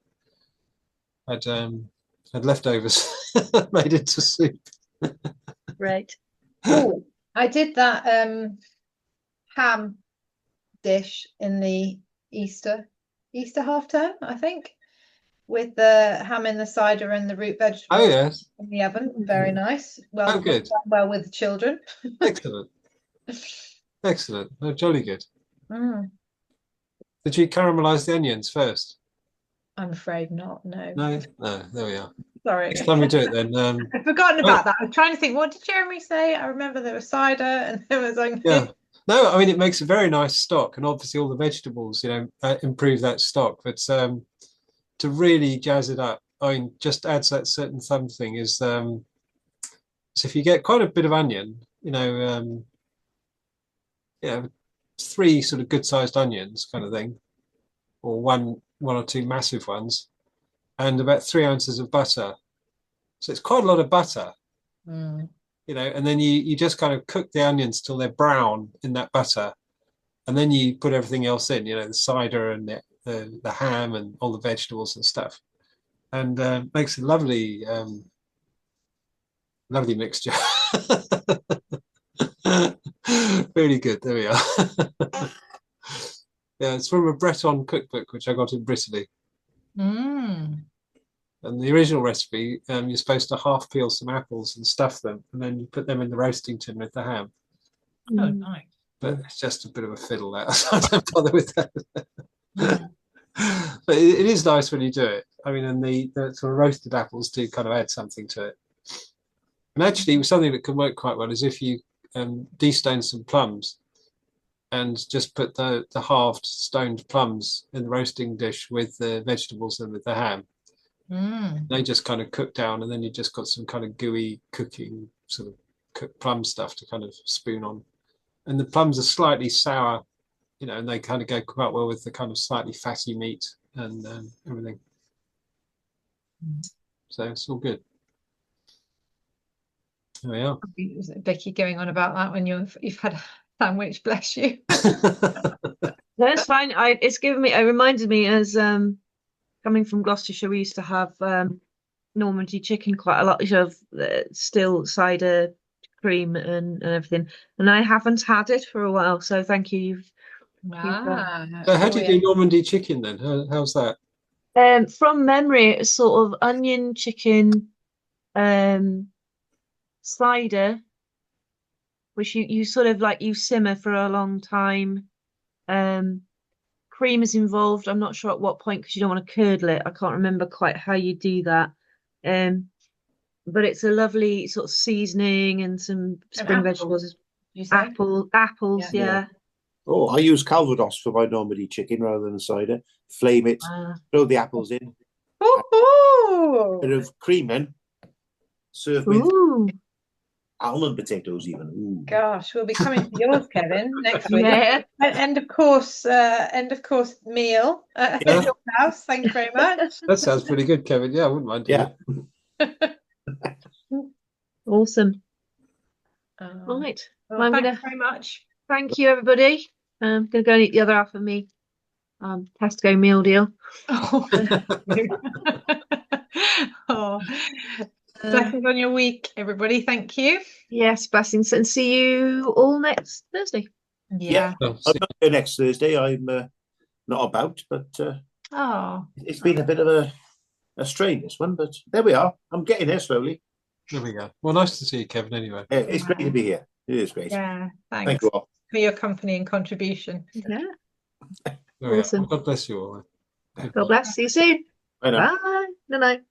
I'd had leftovers, made into soup. Right. Oh, I did that ham dish in the Easter half term, I think, with the ham in the cider and the root vegetables. Oh yes, in the oven. Very nice. Well, good. Well with the children. Excellent. Excellent. Oh, jolly good. Mm. Did you caramelize the onions first? I'm afraid not. No. No. There we are. Sorry. Next time we do it, then. I've forgotten about that. I'm trying to think. What did Jeremy say? I remember there was cider and there was onion. Yeah. No, I mean it makes a very nice stock, and obviously all the vegetables, improve that stock. But to really jazz it up, I mean, just adds that certain something. So if you get quite a bit of onion, three sort of good-sized onions, kind of thing, or one or two massive ones, and about 3 ounces of butter. So it's quite a lot of butter. And then you just kind of cook the onions till they're brown in that butter, and then you put everything else in, the cider and the ham and all the vegetables and stuff, and makes a lovely lovely mixture. Really good. There we are. Yeah, it's from a Breton cookbook which I got in Brittany. And the original recipe, you're supposed to half peel some apples and stuff them, and then you put them in the roasting tin with the ham. Oh, nice. But it's just a bit of a fiddle that, so I don't bother with that. But it is nice when you do it. I mean, and the sort of roasted apples do kind of add something to it. And actually, something that can work quite well is if you de-stone some plums and just put the halved stoned plums in the roasting dish with the vegetables and with the ham. They just kind of cook down, and then you just got some kind of gooey cooking sort of cooked plum stuff to kind of spoon on. And the plums are slightly sour, and they kind of go quite well with the kind of slightly fatty meat and everything. So it's all good. There we are. Vicky going on about that when you've had a sandwich, bless you. That's fine. It reminded me as coming from Gloucestershire, we used to have Normandy chicken quite a lot of still cider cream and everything, and I haven't had it for a while, so thank you. So how do you do Normandy chicken then? How's that? From memory, it's sort of onion, chicken, cider, which you sort of like you simmer for a long time. Cream is involved. I'm not sure at what point because you don't want to curdle it. I can't remember quite how you do that. But it's a lovely sort of seasoning and some And spring apples, vegetables. you say? Apples, Yeah. yeah. Oh, I use Calvados for my Normandy chicken rather than cider. Flame it, throw the apples in, Oh, bit of cream in, serve with Ooh, almond potatoes even. Ooh. gosh, we'll be coming to yours, Kevin, next week. yeah. End of course meal at Yeah. your house. Thank you very much. That sounds pretty good, Kevin. Yeah, I wouldn't mind doing Yeah. it. Awesome. Oh, Right. well, I'm thank gonna you very much. thank you, everybody. I'm gonna go and eat the other half of me Tesco meal deal. Oh, oh, blessings on your week, everybody. Thank you. Yes, blessings, and see you all next Thursday. Yeah. Oh, I'm see- not here next Thursday. I'm not about, but Oh, it's been a bit of a strain, this one, but there we are. I'm getting there slowly. there we go. Well, nice to see you, Kevin, anyway. Yeah, it's great to be here. It is great. yeah. Thank Thanks you all. for your company and contribution. Yeah. There we are. Awesome. Well, God bless you all. God bless. See you soon. Bye now. Bye. Good night.